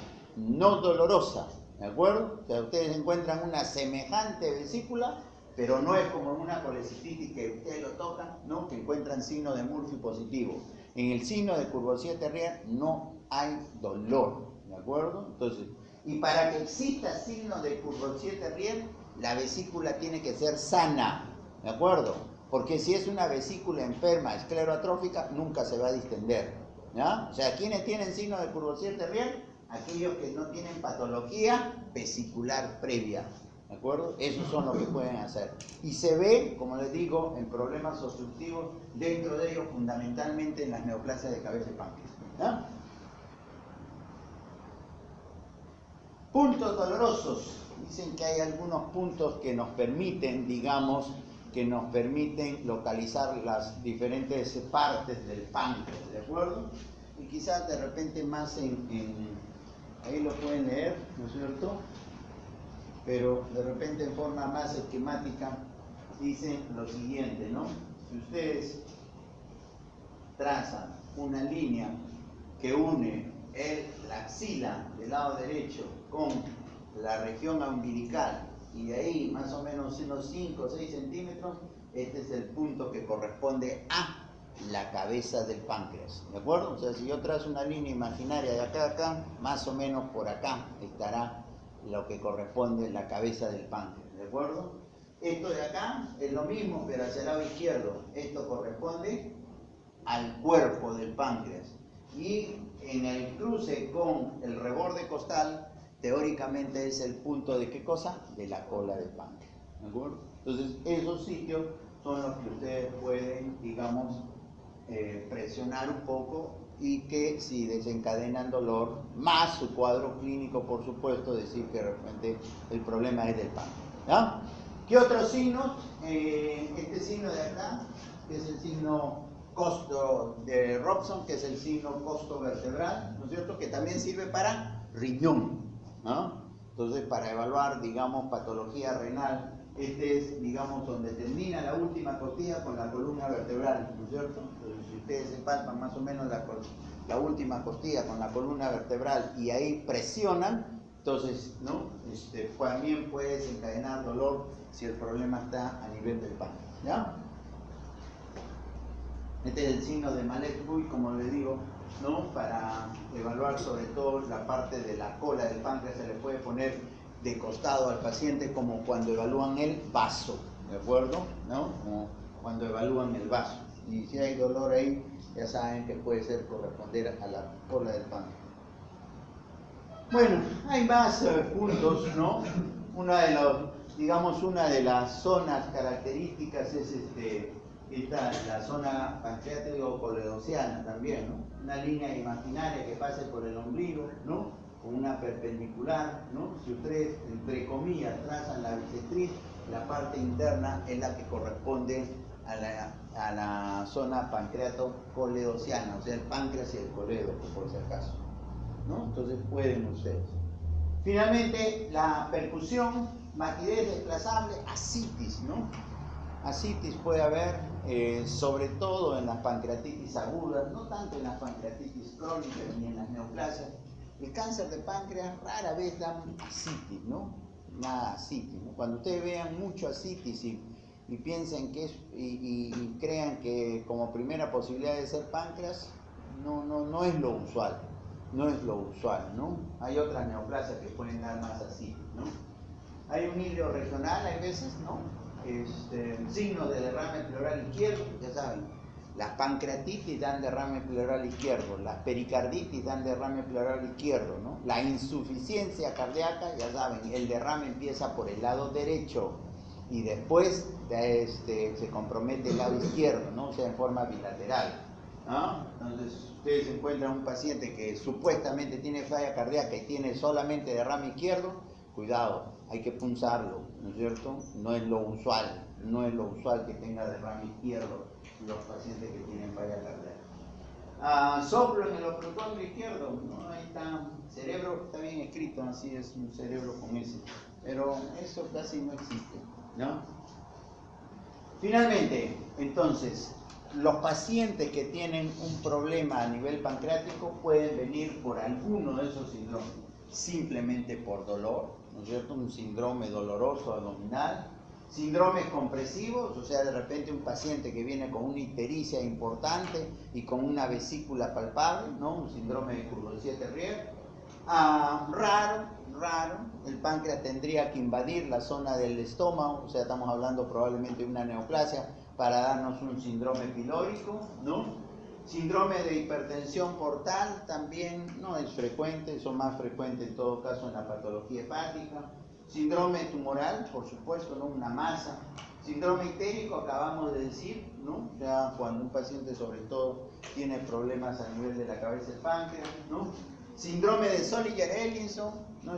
¿de acuerdo? O sea, ustedes encuentran una semejante vesícula, pero no es como una colecistitis que ustedes lo tocan, ¿no? Que encuentran signo de Murphy positivo. En el signo de Courvoisier-Terrier no hay dolor, ¿de acuerdo? Entonces, y para que exista signo de Courvoisier-Terrier, la vesícula tiene que ser sana, ¿de acuerdo? Porque si es una vesícula enferma, escleroatrófica, nunca se va a distender, ¿ya? O sea, ¿quiénes tienen signo de Courvoisier-Terrier? Aquellos que no tienen patología vesicular previa, ¿de acuerdo? Esos son los que pueden hacer. Y se ve, como les digo, en problemas obstructivos, dentro de ellos fundamentalmente en las neoplasias de cabeza y páncreas, ¿ya? Puntos dolorosos. Dicen que hay algunos puntos que nos permiten, digamos, localizar las diferentes partes del páncreas, ¿de acuerdo? Y quizás de repente más ahí lo pueden leer, ¿no es cierto? Pero de repente en forma más esquemática dicen lo siguiente, ¿no? Si ustedes trazan una línea que une la axila del lado derecho con la región umbilical y de ahí más o menos unos 5 o 6 centímetros, este es el punto que corresponde a la cabeza del páncreas, ¿de acuerdo? O sea, si yo trazo una línea imaginaria de acá a acá, más o menos por acá estará lo que corresponde a la cabeza del páncreas, ¿de acuerdo? Esto de acá es lo mismo, pero hacia el lado izquierdo. Esto corresponde al cuerpo del páncreas. Y en el cruce con el reborde costal, teóricamente es el punto de ¿qué cosa? De la cola del páncreas, ¿de acuerdo? Entonces, esos sitios son los que ustedes pueden, digamos, presionar un poco y que si desencadenan dolor, más su cuadro clínico, por supuesto, decir que de repente el problema es del páncreas, ¿ya? ¿Qué otros signos? Este signo de acá, que es el signo costo de Robson, que es el signo costo vertebral, ¿no es cierto? Que también sirve para riñón, ¿no? Entonces, para evaluar, digamos, patología renal, este es, digamos, donde termina la última costilla con la columna vertebral, ¿no es cierto? Entonces, si ustedes se palpan más o menos la última costilla con la columna vertebral y ahí presionan, entonces, ¿no? También puede desencadenar dolor si el problema está a nivel del páncreas, ¿ya? Este es el signo de Mallet-Buy, como le digo, ¿no? Para evaluar sobre todo la parte de la cola del páncreas, se le puede poner de costado al paciente como cuando evalúan el vaso, ¿de acuerdo? ¿No? Como cuando evalúan el vaso. Y si hay dolor ahí, ya saben que puede ser corresponder a la cola del páncreas. Bueno, hay más puntos, ¿no? Una de las zonas características es la zona pancreático-coledociana también, ¿no? Una línea imaginaria que pase por el ombligo, ¿no? Con una perpendicular, ¿no? Si ustedes, entre comillas, trazan la bisectriz, la parte interna es la que corresponde a la zona pancreato-coledociana, o sea, el páncreas y el coledo, por si acaso, ¿no? Entonces pueden ustedes. Finalmente, la percusión, matidez desplazable, ascitis, ¿no? Ascitis puede haber, sobre todo en las pancreatitis agudas, no tanto en las pancreatitis crónicas ni en las neoplasias. El cáncer de páncreas rara vez da ascitis, ¿no? Nada ascitis, ¿no? Cuando ustedes vean mucho ascitis y piensen que es, y crean que como primera posibilidad de ser páncreas, no es lo usual. No es lo usual, ¿no? Hay otras neoplasias que pueden dar más ascitis, ¿no? Hay un hilo regional, hay veces, ¿no? Signo de derrame pleural izquierdo, ya saben, las pancreatitis dan derrame pleural izquierdo, las pericarditis dan derrame pleural izquierdo, ¿no? La insuficiencia cardíaca, ya saben, el derrame empieza por el lado derecho y después se compromete el lado izquierdo, ¿no? O sea, en forma bilateral, ¿no? Entonces, ustedes encuentran un paciente que supuestamente tiene falla cardíaca y tiene solamente derrame izquierdo, cuidado, hay que punzarlo, ¿no es cierto? No es lo usual, no es lo usual que tenga derrame izquierdo los pacientes que tienen falla cardíaca. Soplo en el oclutómetro izquierdo, ¿no? Ahí está, cerebro, está bien escrito, así es un cerebro con ese, pero eso casi no existe, ¿no? Finalmente, entonces, los pacientes que tienen un problema a nivel pancreático pueden venir por alguno de esos síndromes, simplemente por dolor, ¿no es cierto? Un síndrome doloroso abdominal, síndromes compresivos, o sea, de repente un paciente que viene con una ictericia importante y con una vesícula palpable, ¿no? Un síndrome de Courvoisier-Terrier. Raro, el páncreas tendría que invadir la zona del estómago, o sea, estamos hablando probablemente de una neoplasia para darnos un síndrome pilórico, ¿no? Síndrome de hipertensión portal también no es frecuente, eso más frecuente en todo caso en la patología hepática. Síndrome tumoral, por supuesto, ¿no? Una masa. Síndrome ictérico, acabamos de decir, ¿no? Ya cuando un paciente sobre todo tiene problemas a nivel de la cabeza del páncreas, ¿no? Síndrome de Zollinger-Ellison, ¿no?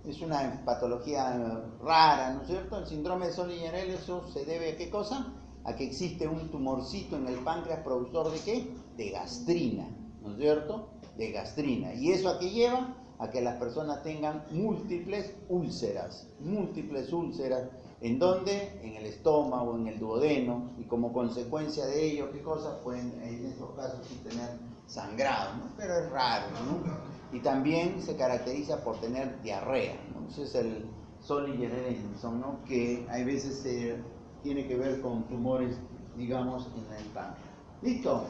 Es una patología rara, ¿no es cierto? El síndrome de Zollinger-Ellison se debe a ¿qué cosa? A que existe un tumorcito en el páncreas productor ¿de qué? De gastrina, ¿no es cierto? De gastrina. ¿Y eso a qué lleva? A que las personas tengan múltiples úlceras, ¿en dónde? En el estómago, en el duodeno, y como consecuencia de ello, ¿qué cosa? Pueden en estos casos sí tener sangrado, ¿no? Pero es raro, ¿no? Y también se caracteriza por tener diarrea, ¿no? Ese es el Zollinger-Ellison, ¿no? Que hay veces tiene que ver con tumores, digamos, en el páncreas. ¿Listo?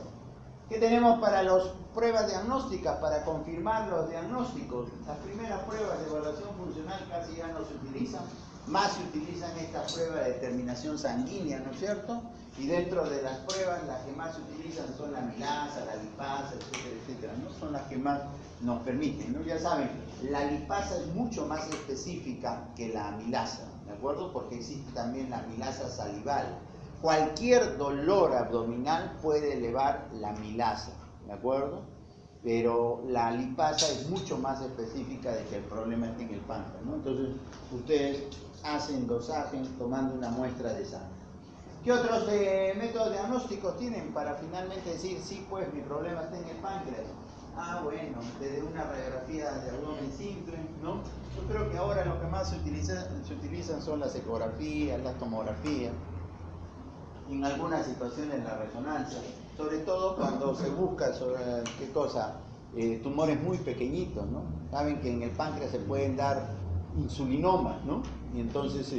¿Qué tenemos para las pruebas diagnósticas, para confirmar los diagnósticos? Las primeras pruebas de evaluación funcional casi ya no se utilizan, más se utilizan estas pruebas de determinación sanguínea, ¿no es cierto? Y dentro de las pruebas, las que más se utilizan son la milasa, la lipasa, etcétera, etcétera, ¿no? Son las que más nos permiten, ¿no? Ya saben, la lipasa es mucho más específica que la milasa, ¿de acuerdo? Porque existe también la milasa salival. Cualquier dolor abdominal puede elevar la milasa, ¿de acuerdo? Pero la lipasa es mucho más específica de que el problema esté en el páncreas, ¿no? Entonces, ustedes hacen dosaje tomando una muestra de sangre. ¿Qué otros métodos diagnósticos tienen para finalmente decir, sí, pues mi problema está en el páncreas? Bueno, desde una radiografía de abdomen simple, ¿no? Yo creo que ahora lo que más se utilizan son las ecografías, las tomografías, en algunas situaciones la resonancia, sobre todo cuando se busca sobre, ¿qué cosa? Tumores muy pequeñitos, ¿no? Saben que en el páncreas se pueden dar insulinomas, ¿no? Y entonces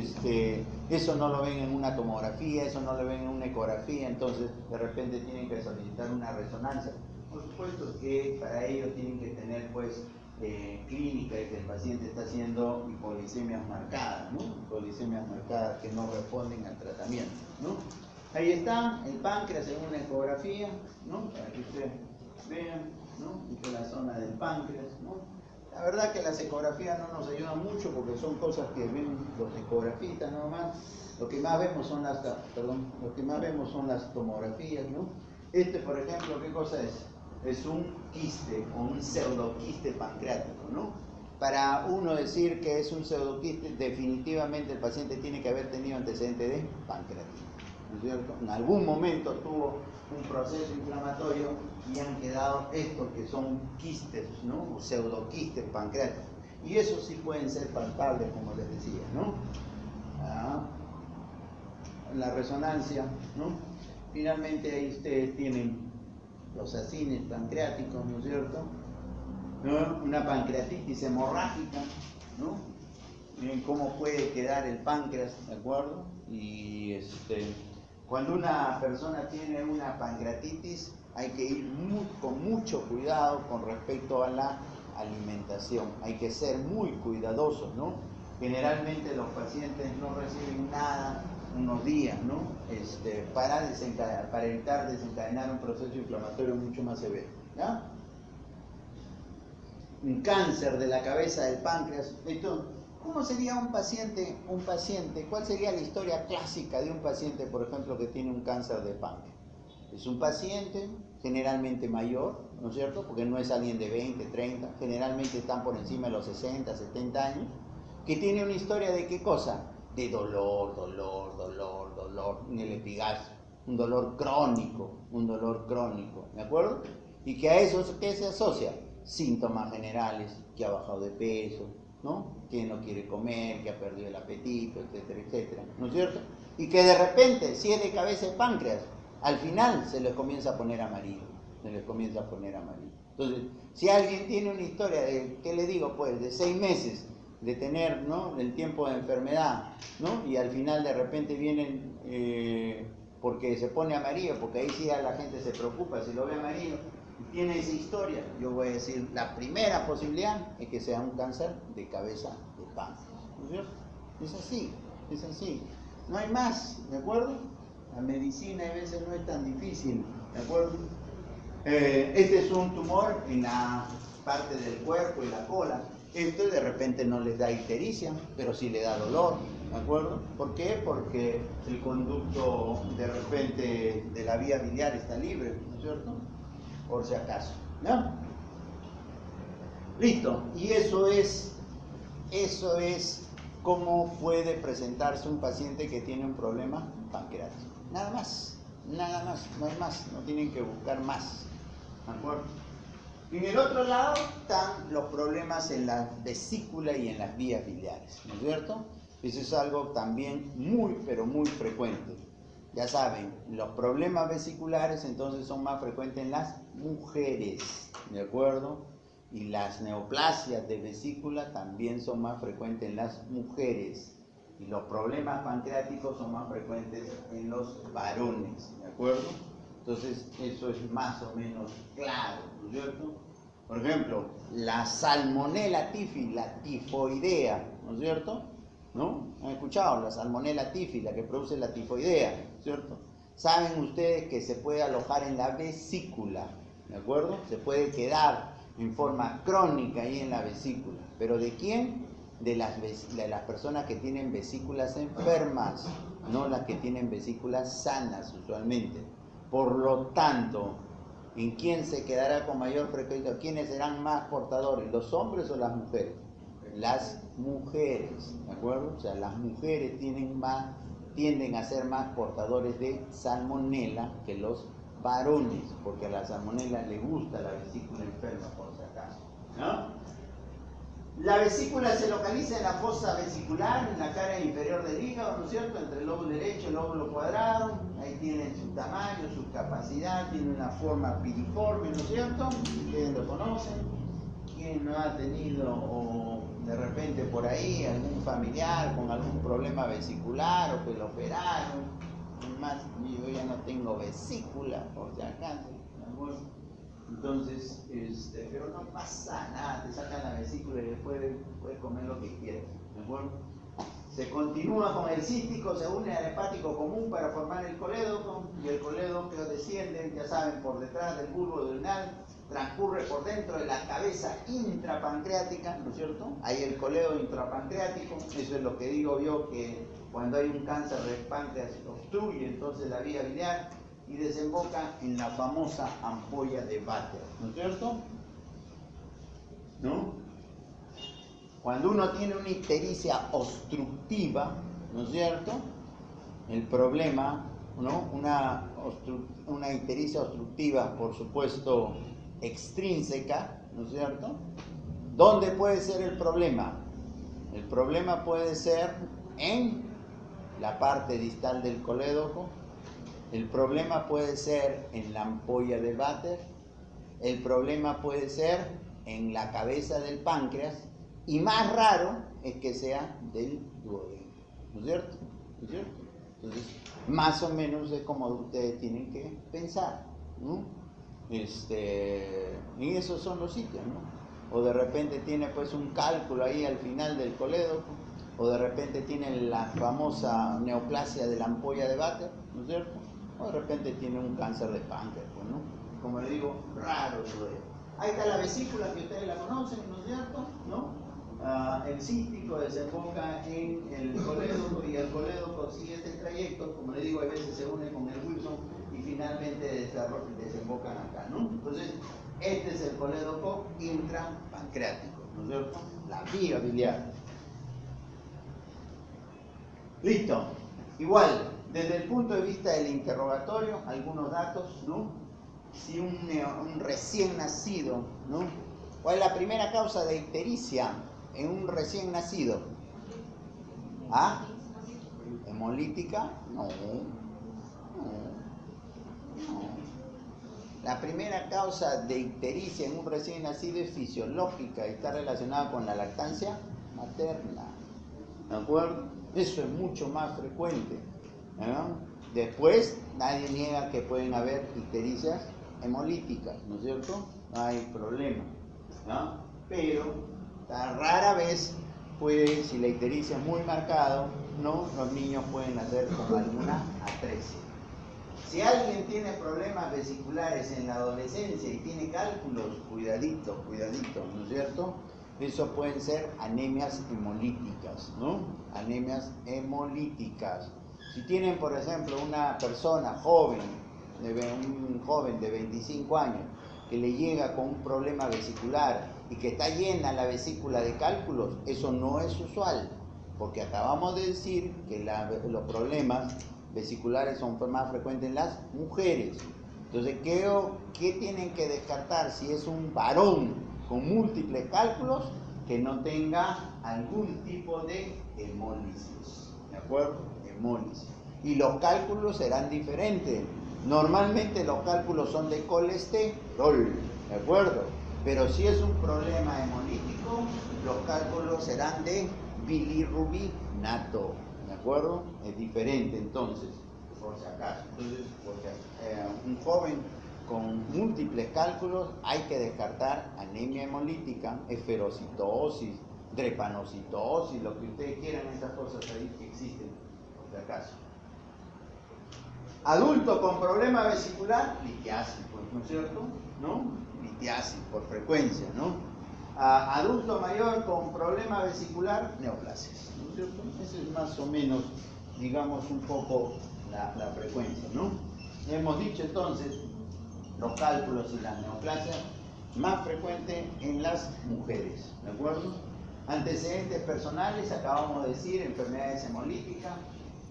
eso no lo ven en una tomografía, eso no lo ven en una ecografía, entonces de repente tienen que solicitar una resonancia. Por supuesto que para ello tienen que tener pues clínica y que el paciente está haciendo hipoglicemias marcadas, ¿no? Hipoglicemias marcadas que no responden al tratamiento, ¿no? Ahí está el páncreas en una ecografía, ¿no? Para que ustedes vean, ¿no? Esta es la zona del páncreas, ¿no? La verdad que las ecografías no nos ayudan mucho porque son cosas que ven los ecografistas nomás. Lo que más vemos son las tomografías, ¿no? Por ejemplo, ¿qué cosa es? Es un quiste o un pseudoquiste pancreático, ¿no? Para uno decir que es un pseudoquiste, definitivamente el paciente tiene que haber tenido antecedente de pancreatitis, ¿no es cierto? En algún momento tuvo un proceso inflamatorio y han quedado estos que son quistes, ¿no? O pseudoquistes pancreáticos. Y eso sí pueden ser palpables, como les decía, ¿no? La resonancia, ¿no? Finalmente ahí ustedes tienen los acines pancreáticos, ¿no es cierto? ¿No? Una pancreatitis hemorrágica, ¿no? Miren cómo puede quedar el páncreas, ¿de acuerdo? Y cuando una persona tiene una pancreatitis, hay que ir con mucho cuidado con respecto a la alimentación. Hay que ser muy cuidadosos, ¿no? Generalmente los pacientes no reciben nada unos días, ¿no? Para evitar desencadenar un proceso inflamatorio mucho más severo, ¿ya? Un cáncer de la cabeza del páncreas. Esto, ¿cómo sería un paciente? ¿Cuál sería la historia clásica de un paciente, por ejemplo, que tiene un cáncer de páncreas? Es un paciente generalmente mayor, ¿no es cierto? Porque no es alguien de 20, 30, generalmente están por encima de los 60, 70 años, que tiene una historia de ¿qué cosa? De dolor en el epigastrio, un dolor crónico, ¿de acuerdo? Y que a eso, ¿qué se asocia? Síntomas generales, que ha bajado de peso, ¿no? Que no quiere comer, que ha perdido el apetito, etcétera, etcétera, ¿no es cierto? Y que de repente, si es de cabeza de páncreas, al final se les comienza a poner amarillo, Entonces, si alguien tiene una historia de, ¿qué le digo? Pues de 6 meses de tener, ¿no?, el tiempo de enfermedad, ¿no? Y al final de repente vienen porque se pone amarillo, porque ahí sí la gente se preocupa si lo ve amarillo, y tiene esa historia. Yo voy a decir, la primera posibilidad es que sea un cáncer de cabeza de páncreas, ¿no es cierto? Es así, no hay más, ¿de acuerdo? La medicina a veces no es tan difícil, ¿de acuerdo? Este es un tumor en la parte del cuerpo y la cola. Esto de repente no les da ictericia, pero sí le da dolor, ¿de acuerdo? ¿Por qué? Porque el conducto de repente de la vía biliar está libre, ¿no es cierto? Por si acaso, ¿no? Listo, y eso es cómo puede presentarse un paciente que tiene un problema pancreático. Nada más, no hay más, no tienen que buscar más, ¿de acuerdo? Y en el otro lado están los problemas en la vesícula y en las vías biliares, ¿no es cierto? Eso es algo también muy, pero muy frecuente. Ya saben, los problemas vesiculares entonces son más frecuentes en las mujeres, ¿de acuerdo? Y las neoplasias de vesícula también son más frecuentes en las mujeres. Y los problemas pancreáticos son más frecuentes en los varones, ¿de acuerdo? Entonces, eso es más o menos claro, ¿no es cierto? Por ejemplo, la Salmonella typhi, la tifoidea, ¿no es cierto? ¿No? ¿Han escuchado? La Salmonella typhi, la que produce la tifoidea, ¿cierto? Saben ustedes que se puede alojar en la vesícula, ¿de acuerdo? Se puede quedar en forma crónica ahí en la vesícula. ¿Pero de quién? De las personas que tienen vesículas enfermas, no las que tienen vesículas sanas usualmente. Por lo tanto, ¿en quién se quedará con mayor frecuencia? ¿Quiénes serán más portadores? ¿Los hombres o las mujeres? Las mujeres, ¿de acuerdo? O sea, las mujeres tienden a ser más portadores de salmonela que los varones, porque a la salmonela le gusta la vesícula enferma, por si acaso, ¿no? La vesícula se localiza en la fosa vesicular, en la cara inferior del hígado, ¿no es cierto? Entre el lóbulo derecho y el lóbulo cuadrado. Ahí tienen su tamaño, su capacidad, tiene una forma piriforme, ¿no es cierto? Ustedes lo conocen. ¿Quién no ha tenido o de repente por ahí algún familiar con algún problema vesicular o que lo operaron? Además, yo ya no tengo vesícula, por si acaso, ¿no? Entonces, pero no pasa nada, te sacan la vesícula y después puedes comer lo que quieras, ¿de acuerdo? Se continúa con el cístico, se une al hepático común para formar el colédoco, y el colédoco desciende, ya saben, por detrás del bulbo duodenal, transcurre por dentro de la cabeza intrapancreática, ¿no es cierto? Hay el colédoco intrapancreático, eso es lo que digo yo, que cuando hay un cáncer de páncreas obstruye entonces la vía biliar, y desemboca en la famosa ampolla de Vater, ¿no es cierto? ¿No? Cuando uno tiene una ictericia obstructiva, ¿no es cierto? El problema, ¿no? Una ictericia obstructiva, por supuesto, extrínseca, ¿no es cierto? ¿Dónde puede ser el problema? El problema puede ser en la parte distal del colédoco, el problema puede ser en la ampolla del váter, el problema puede ser en la cabeza del páncreas, y más raro es que sea del duodeno, ¿no es cierto? ¿No es cierto? Entonces, más o menos es como ustedes tienen que pensar, ¿no? Y esos son los sitios, ¿no? O de repente tiene pues un cálculo ahí al final del colédoco, o de repente tiene la famosa neoplasia de la ampolla de váter, ¿no es cierto? O de repente tiene un cáncer de páncreas, pues, ¿no? Como le digo, raro todo eso. Ahí está la vesícula, que ustedes la conocen, ¿no es cierto? ¿No? El cístico desemboca en el colédoco, y el colédoco sigue este trayecto, como le digo, a veces se une con el Wilson y finalmente desembocan acá, ¿no? Entonces, este es el colédoco intrapancreático, ¿no es cierto? La vía biliar. Listo. Igual, desde el punto de vista del interrogatorio, algunos datos, ¿no? Si un recién nacido, ¿no? ¿Cuál es la primera causa de ictericia en un recién nacido? ¿Ah? ¿Hemolítica? No. La primera causa de ictericia en un recién nacido es fisiológica y está relacionada con la lactancia materna. ¿De acuerdo? Eso es mucho más frecuente, ¿no? Después, nadie niega que pueden haber ictericias hemolíticas, ¿no es cierto? No hay problema, ¿no? Pero rara vez puede, si la ictericia es muy marcada, ¿no? Los niños pueden nacer con alguna atresia. Si alguien tiene problemas vesiculares en la adolescencia y tiene cálculos, cuidadito, ¿no es cierto? Eso pueden ser anemias hemolíticas, ¿no? Anemias hemolíticas. Si tienen, por ejemplo, una persona joven, un joven de 25 años, que le llega con un problema vesicular y que está llena la vesícula de cálculos, eso no es usual, porque acabamos de decir que los problemas vesiculares son más frecuentes en las mujeres. Entonces, ¿qué tienen que descartar? Si es un varón con múltiples cálculos, que no tenga algún tipo de hemólisis, ¿de acuerdo? Hemólisis. Y los cálculos serán diferentes. Normalmente los cálculos son de colesterol, ¿de acuerdo? Pero si es un problema hemolítico, los cálculos serán de bilirrubinato, ¿de acuerdo? Es diferente entonces, por si acaso. Entonces, porque un joven con múltiples cálculos hay que descartar anemia hemolítica, esferocitosis, drepanocitosis, lo que ustedes quieran, esas cosas ahí que existen, por si acaso. Adulto con problema vesicular, litiasis, pues, ¿no es cierto? ¿No? Litiasis por frecuencia, ¿no? Adulto mayor con problema vesicular, neoplasias, ¿no es cierto? Ese es más o menos, digamos, un poco la frecuencia, ¿no? Hemos dicho entonces los cálculos y las neoplasias más frecuentes en las mujeres, ¿de acuerdo? Antecedentes personales, acabamos de decir, enfermedades hemolíticas,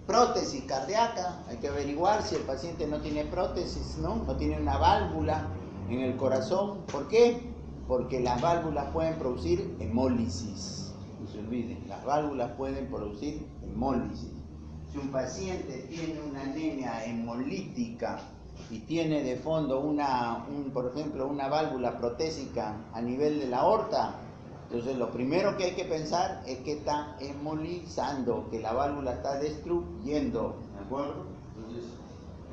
prótesis cardíaca, hay que averiguar si el paciente no tiene prótesis, ¿no? No tiene una válvula en el corazón. ¿Por qué? Porque las válvulas pueden producir hemólisis. No se olviden, las válvulas pueden producir hemólisis. Si un paciente tiene una anemia hemolítica y tiene de fondo por ejemplo, una válvula protésica a nivel de la aorta, entonces lo primero que hay que pensar es que está hemolizando, que la válvula está destruyendo, ¿de acuerdo? Entonces,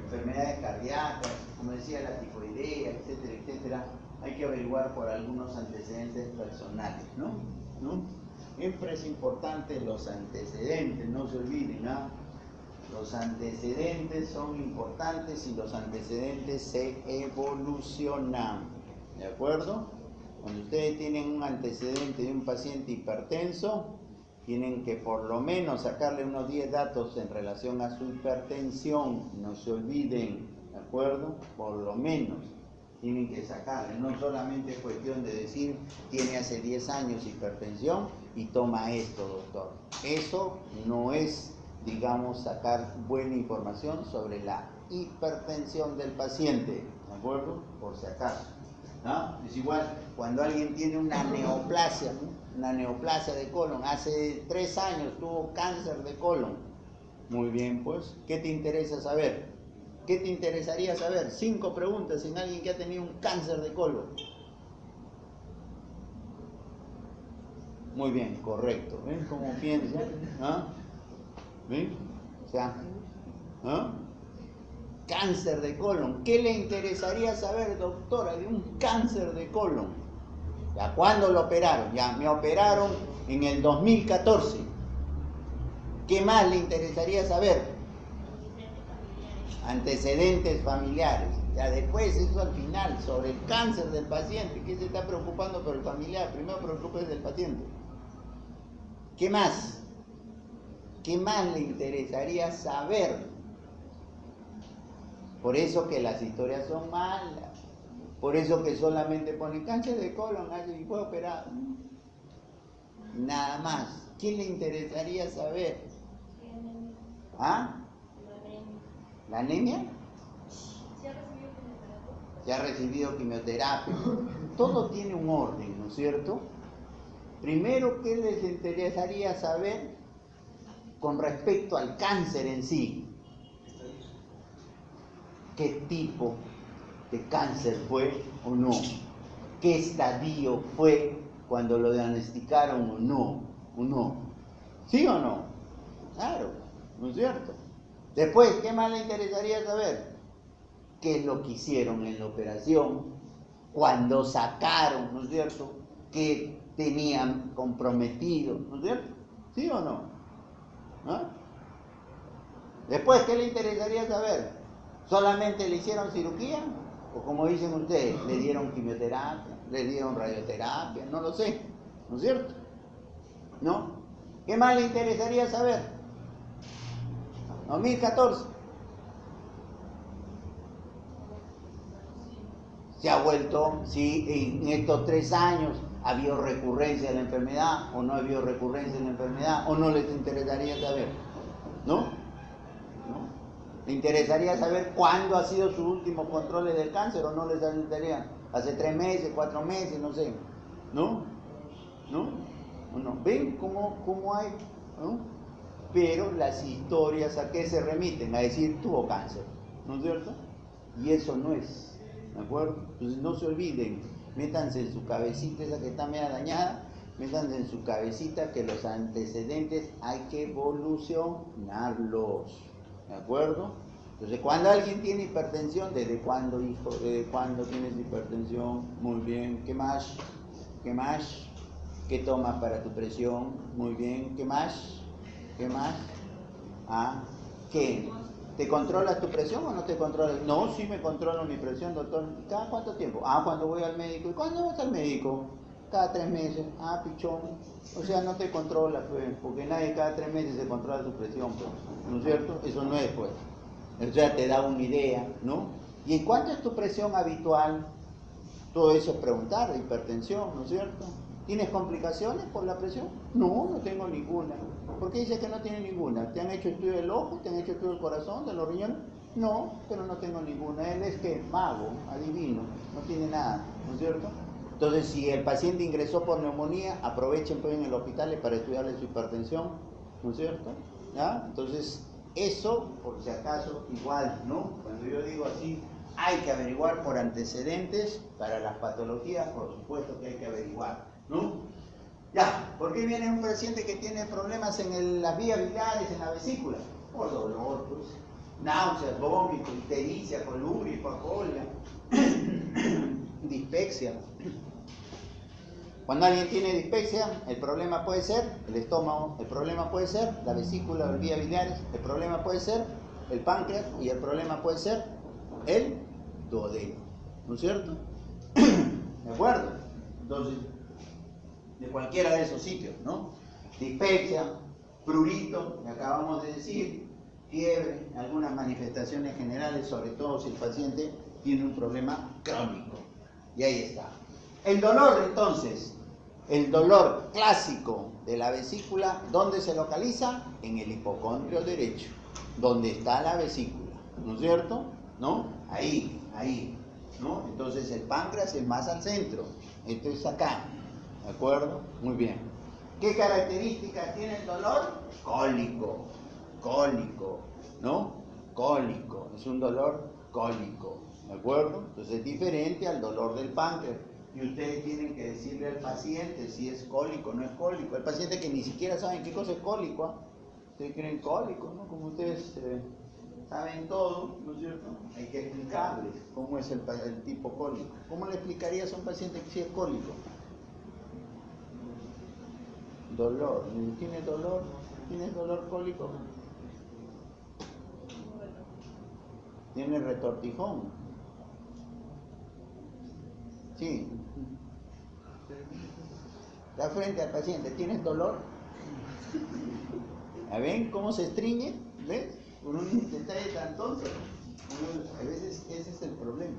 enfermedades cardíacas, como decía, la tifoidea, etcétera, etcétera, hay que averiguar por algunos antecedentes personales, ¿no? Siempre es importante los antecedentes, no se olviden, ¿no? Los antecedentes son importantes y los antecedentes se evolucionan, ¿de acuerdo? Cuando ustedes tienen un antecedente de un paciente hipertenso, tienen que por lo menos sacarle unos 10 datos en relación a su hipertensión, no se olviden, ¿de acuerdo? Por lo menos tienen que sacarle, no solamente es cuestión de decir, tiene hace 10 años hipertensión y toma esto, doctor. Eso no es, digamos, sacar buena información sobre la hipertensión del paciente, ¿de acuerdo? Por si acaso. ¿no? Es igual cuando alguien tiene una neoplasia, ¿no? Una neoplasia de colon, hace 3 años tuvo cáncer de colon. Muy bien, pues, ¿qué te interesa saber? ¿Qué te interesaría saber? 5 preguntas en alguien que ha tenido un cáncer de colon. Muy bien, correcto. ¿Ven cómo piensa? ¿Ah? ¿Ven? O sea, ¿ah? Cáncer de colon. ¿Qué le interesaría saber, doctora, de un cáncer de colon? ¿Ya cuándo lo operaron? Ya me operaron en el 2014. ¿Qué más le interesaría saber? Antecedentes familiares. Ya después, eso al final, sobre el cáncer del paciente. ¿Qué se está preocupando por el familiar? Primero preocúpese del paciente. ¿Qué más? ¿Qué más le interesaría saber? Por eso que las historias son malas. Por eso que solamente pone cáncer de colon y fue operado. Nada más. ¿Qué le interesaría saber? ¿Ah? ¿La anemia? ¿Se ha recibido quimioterapia? Todo tiene un orden, ¿no es cierto? Primero, ¿qué les interesaría saber con respecto al cáncer en sí? ¿Qué tipo de cáncer fue o no? ¿Qué estadio fue cuando lo diagnosticaron o no? ¿Sí o no? Claro, ¿no es cierto? Después, ¿qué más le interesaría saber? ¿Qué es lo que hicieron en la operación? Cuando sacaron, ¿no es cierto? ¿Qué tenían comprometido? ¿No es cierto? ¿Sí o no? ¿Ah? Después, ¿qué le interesaría saber? ¿Solamente le hicieron cirugía? O como dicen ustedes, le dieron quimioterapia, le dieron radioterapia, no lo sé, ¿no es cierto? ¿No? ¿Qué más le interesaría saber? 2014. Se ha vuelto, si en estos 3 años ha habido recurrencia de la enfermedad o no ha habido recurrencia de la enfermedad, o no les interesaría saber, ¿no? ¿Le interesaría saber cuándo ha sido sus últimos controles del cáncer o no les interesaría? Hace 3 meses, 4 meses, no sé. ¿No? ¿Ven cómo hay? ¿No? Pero las historias, ¿a qué se remiten? A decir, tuvo cáncer, ¿no es cierto? Y eso no es, ¿de acuerdo? Entonces no se olviden, métanse en su cabecita, esa que está media dañada, métanse en su cabecita que los antecedentes hay que evolucionarlos. ¿De acuerdo? Entonces, cuando alguien tiene hipertensión, ¿desde cuándo, hijo? ¿Desde cuándo tienes hipertensión? Muy bien. ¿Qué más? ¿Qué más? ¿Qué tomas para tu presión? Muy bien. ¿Qué más? ¿Qué más? ¿Ah? ¿Qué? ¿Te controlas tu presión o no te controlas? No, sí me controlo mi presión, doctor. ¿Cada cuánto tiempo? Cuando voy al médico. ¿Y cuándo vas al médico? Cada 3 meses. Pichón. O sea, no te controlas, pues, porque nadie cada 3 meses se controla su presión, pues, ¿no es cierto? Eso no es, pues. O sea, te da una idea, ¿no? ¿Y en cuánto es tu presión habitual? Todo eso es preguntar, de hipertensión, ¿no es cierto? ¿Tienes complicaciones por la presión? No, no tengo ninguna. ¿Por qué dices que no tienes ninguna? ¿Te han hecho estudio del ojo? ¿Te han hecho estudio del corazón, de los riñones? No, pero no tengo ninguna. Él es que mago, adivino, no tiene nada, ¿no es cierto? Entonces, si el paciente ingresó por neumonía, aprovechen pues en el hospital para estudiarle su hipertensión, ¿no es cierto? ¿Ya? Entonces, eso, por si acaso, igual, ¿no? Cuando yo digo así, hay que averiguar por antecedentes para las patologías, por supuesto que hay que averiguar, ¿no? Ya, ¿por qué viene un paciente que tiene problemas en las vías biliares, en la vesícula? Por dolor, pues, náuseas, vómito, ictericia, coluria, hipocolia, dispepsia. Cuando alguien tiene dispepsia, el problema puede ser el estómago, el problema puede ser la vesícula o las vías biliares, el problema puede ser el páncreas y el problema puede ser el duodeno, ¿no es cierto? ¿De acuerdo? Entonces, de cualquiera de esos sitios, ¿no? Dispepsia, prurito, que acabamos de decir, fiebre, algunas manifestaciones generales, sobre todo si el paciente tiene un problema crónico. Y ahí está. El dolor, entonces, el dolor clásico de la vesícula, ¿dónde se localiza? En el hipocondrio derecho, donde está la vesícula, ¿no es cierto? ¿No? Ahí. ¿no? Entonces el páncreas es más al centro, esto es acá, ¿de acuerdo? Muy bien. ¿Qué características tiene el dolor? Cólico, ¿no? Cólico, es un dolor cólico, ¿de acuerdo? Entonces es diferente al dolor del páncreas. Y ustedes tienen que decirle al paciente si es cólico o no es cólico. El paciente que ni siquiera saben qué cosa es cólico, ¿eh? Ustedes creen cólico, ¿no? Como ustedes saben todo, ¿no es cierto? Hay que explicarles cómo es el tipo cólico. ¿Cómo le explicarías a un paciente que sí es cólico? Dolor. ¿Tienes dolor? ¿Tienes dolor cólico? ¿Tienes retortijón? Sí. Da frente al paciente. ¿Tienes dolor? ¿Ven cómo se estriñe? ¿Ven? Por un detalle tan tonto. A veces ese es el problema.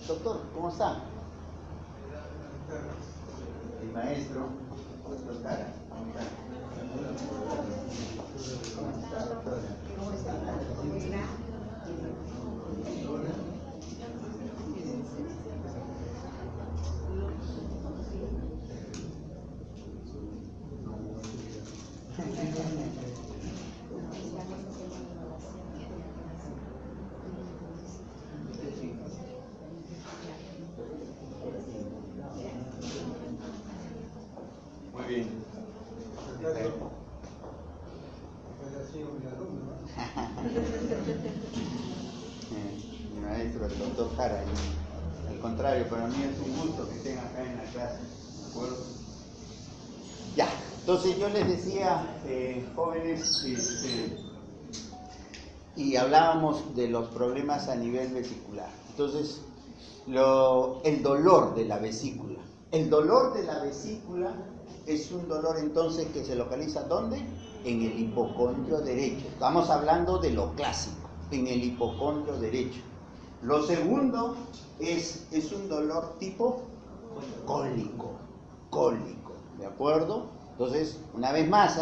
Doctor, ¿cómo está? El maestro, doctor Cara, ¿cómo está? ¿Cómo está, doctora? ¿Cómo está? Muy bien. Mi maestro, el doctor Jara, al contrario, para mí es un gusto que estén acá en la clase, ¿de acuerdo? Ya, entonces yo les decía, jóvenes, y hablábamos de los problemas a nivel vesicular. Entonces, el dolor de la vesícula. El dolor de la vesícula es un dolor entonces que se localiza ¿dónde? En el hipocondrio derecho. Estamos hablando de lo clásico, en el hipocondrio derecho. Lo segundo es un dolor tipo cólico, ¿de acuerdo? Entonces, una vez más,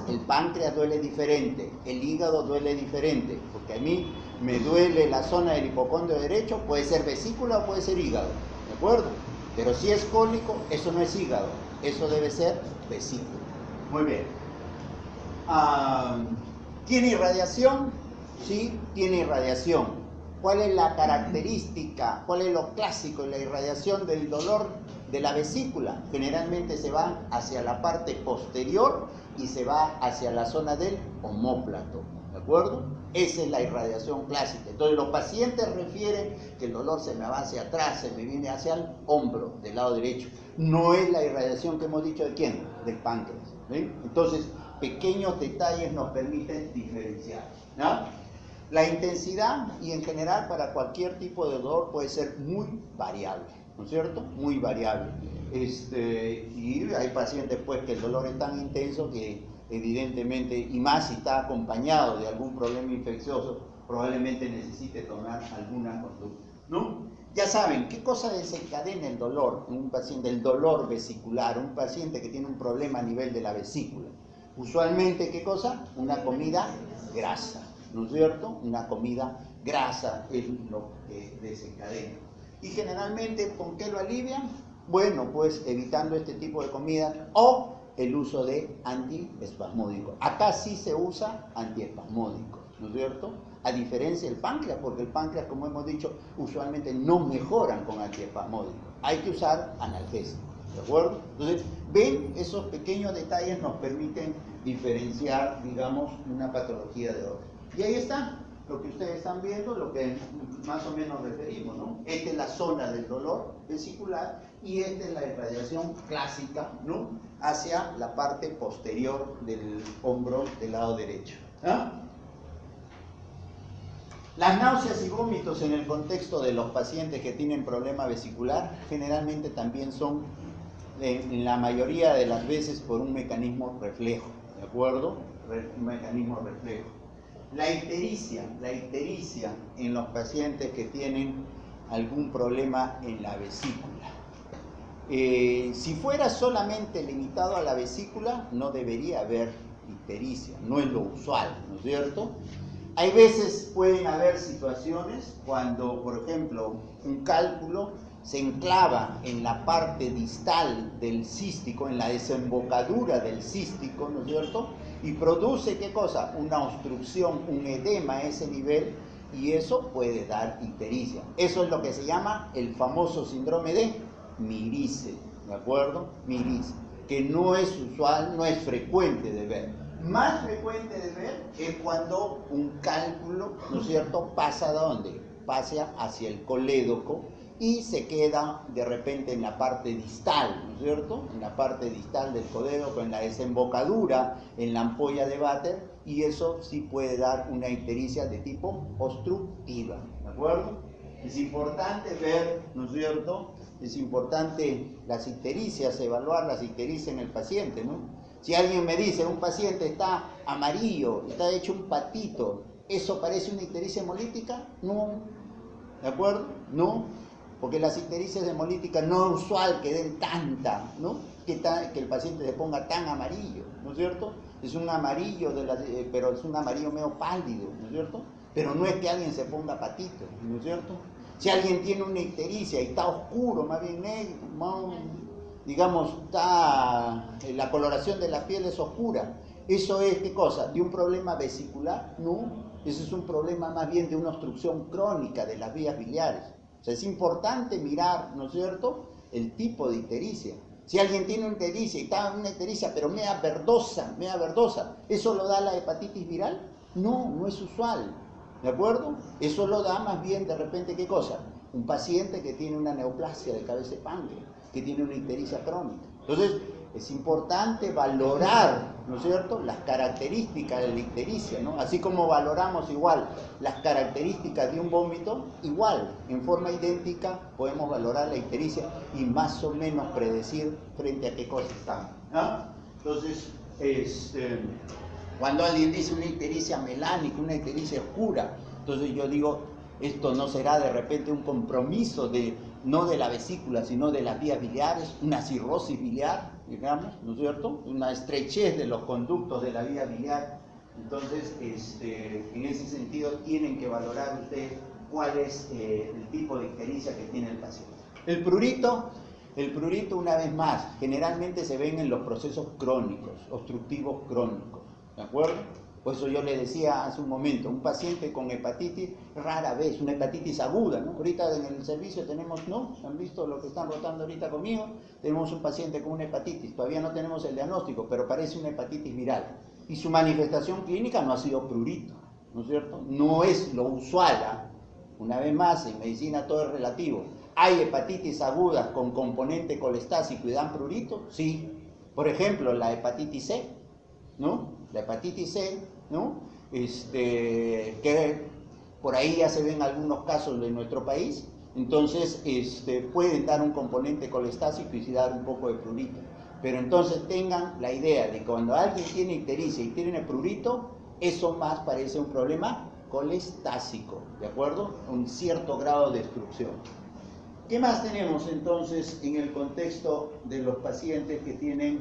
el páncreas duele diferente, el hígado duele diferente, porque a mí me duele la zona del hipocondrio derecho, puede ser vesícula o puede ser hígado, ¿de acuerdo? Pero si es cólico, eso no es hígado, eso debe ser vesícula. Muy bien. ¿Tiene irradiación? Sí, tiene irradiación. ¿Cuál es la característica? ¿Cuál es lo clásico en la irradiación del dolor de la vesícula? Generalmente se va hacia la parte posterior y se va hacia la zona del omóplato, ¿de acuerdo? Esa es la irradiación clásica. Entonces los pacientes refieren que el dolor se me va hacia atrás, se me viene hacia el hombro del lado derecho. No es la irradiación que hemos dicho de quién, del páncreas, ¿sí? Entonces, pequeños detalles nos permiten diferenciar, ¿no? La intensidad y en general para cualquier tipo de dolor puede ser muy variable, ¿no es cierto? Muy variable. Y hay pacientes pues que el dolor es tan intenso que evidentemente, y más si está acompañado de algún problema infeccioso, probablemente necesite tomar alguna conducta, ¿no? Ya saben, ¿qué cosa desencadena el dolor en un paciente? El dolor vesicular, un paciente que tiene un problema a nivel de la vesícula. Usualmente, ¿qué cosa? Una comida grasa, ¿no es cierto? Una comida grasa es lo que desencadena. Y generalmente, ¿con qué lo alivian? Bueno, pues evitando este tipo de comida o el uso de antiespasmódicos. Acá sí se usa antiespasmódicos, ¿no es cierto? A diferencia del páncreas, porque el páncreas, como hemos dicho, usualmente no mejoran con antiespasmódicos. Hay que usar analgésicos, ¿de acuerdo? Entonces, ven, esos pequeños detalles nos permiten diferenciar, digamos, una patología de otra. Y ahí está lo que ustedes están viendo, lo que más o menos referimos, ¿no? Esta es la zona del dolor vesicular y esta es la irradiación clásica, ¿no? Hacia la parte posterior del hombro del lado derecho. ¿Ah? Las náuseas y vómitos en el contexto de los pacientes que tienen problema vesicular generalmente también son, en la mayoría de las veces, por un mecanismo reflejo, ¿de acuerdo? Un mecanismo reflejo. La ictericia en los pacientes que tienen algún problema en la vesícula. Si fuera solamente limitado a la vesícula, no debería haber ictericia, no es lo usual, ¿no es cierto? Hay veces pueden haber situaciones cuando, por ejemplo, un cálculo se enclava en la parte distal del cístico, en la desembocadura del cístico, ¿no es cierto? Y produce, ¿qué cosa? Una obstrucción, un edema a ese nivel, y eso puede dar ictericia. Eso es lo que se llama el famoso síndrome de Mirice, ¿de acuerdo? Mirice, que no es usual, no es frecuente de ver. Más frecuente de ver es cuando un cálculo, ¿no es cierto?, pasa ¿a dónde? Pasa hacia el colédoco y se queda de repente en la parte distal, ¿no es cierto?, en la parte distal del colédoco, en la desembocadura, en la ampolla de Vater, y eso sí puede dar una ictericia de tipo obstructiva, ¿de acuerdo? Es importante ver, ¿no es cierto?, es importante las ictericias, evaluar las ictericias en el paciente, ¿no? Si alguien me dice, un paciente está amarillo, está hecho un patito, ¿eso parece una ictericia hemolítica? No, ¿de acuerdo? No, porque las ictericias hemolíticas no es usual que den tanta, ¿no? Que el paciente se ponga tan amarillo, ¿no es cierto? Es un amarillo, pero es un amarillo medio pálido, ¿no es cierto? Pero no es que alguien se ponga patito, ¿no es cierto? Si alguien tiene una ictericia y está oscuro, más bien negro, digamos, la coloración de la piel es oscura, ¿eso es qué cosa? ¿De un problema vesicular? No, eso es un problema más bien de una obstrucción crónica de las vías biliares. O sea, es importante mirar, ¿no es cierto?, el tipo de ictericia. Si alguien tiene una ictericia y está en una ictericia pero media verdosa, ¿eso lo da la hepatitis viral? No, no es usual, ¿de acuerdo? Eso lo da más bien de repente, ¿qué cosa? Un paciente que tiene una neoplasia de cabeza de páncreas, que tiene una ictericia crónica. Entonces, es importante valorar, ¿no es cierto?, las características de la ictericia, ¿no? Así como valoramos igual las características de un vómito, igual, en forma idéntica, podemos valorar la ictericia y más o menos predecir frente a qué cosa estamos, ¿no? Entonces, cuando alguien dice una ictericia melánica, una ictericia oscura, entonces yo digo, esto no será de repente un compromiso no de la vesícula, sino de las vías biliares, una cirrosis biliar, digamos, ¿no es cierto? Una estrechez de los conductos de la vía biliar. Entonces, en ese sentido, tienen que valorar ustedes cuál es el tipo de ictericia que tiene el paciente. El prurito, una vez más, generalmente se ven en los procesos crónicos, obstructivos crónicos, ¿de acuerdo? Por eso yo le decía hace un momento, un paciente con hepatitis, rara vez, una hepatitis aguda, ¿no? Ahorita en el servicio tenemos, ¿no? ¿Han visto lo que están rotando ahorita conmigo? Tenemos un paciente con una hepatitis, todavía no tenemos el diagnóstico, pero parece una hepatitis viral. Y su manifestación clínica no ha sido prurito, ¿no es cierto? No es lo usual, ¿eh? Una vez más, en medicina todo es relativo. ¿Hay hepatitis agudas con componente colestásico y dan prurito? Sí. Por ejemplo, la hepatitis C, ¿no? La hepatitis C, ¿no? Que por ahí ya se ven algunos casos de nuestro país, entonces pueden dar un componente colestásico y sí dar un poco de prurito. Pero entonces tengan la idea de que cuando alguien tiene ictericia y tiene prurito, eso más parece un problema colestásico, ¿de acuerdo? Un cierto grado de destrucción. ¿Qué más tenemos entonces en el contexto de los pacientes que tienen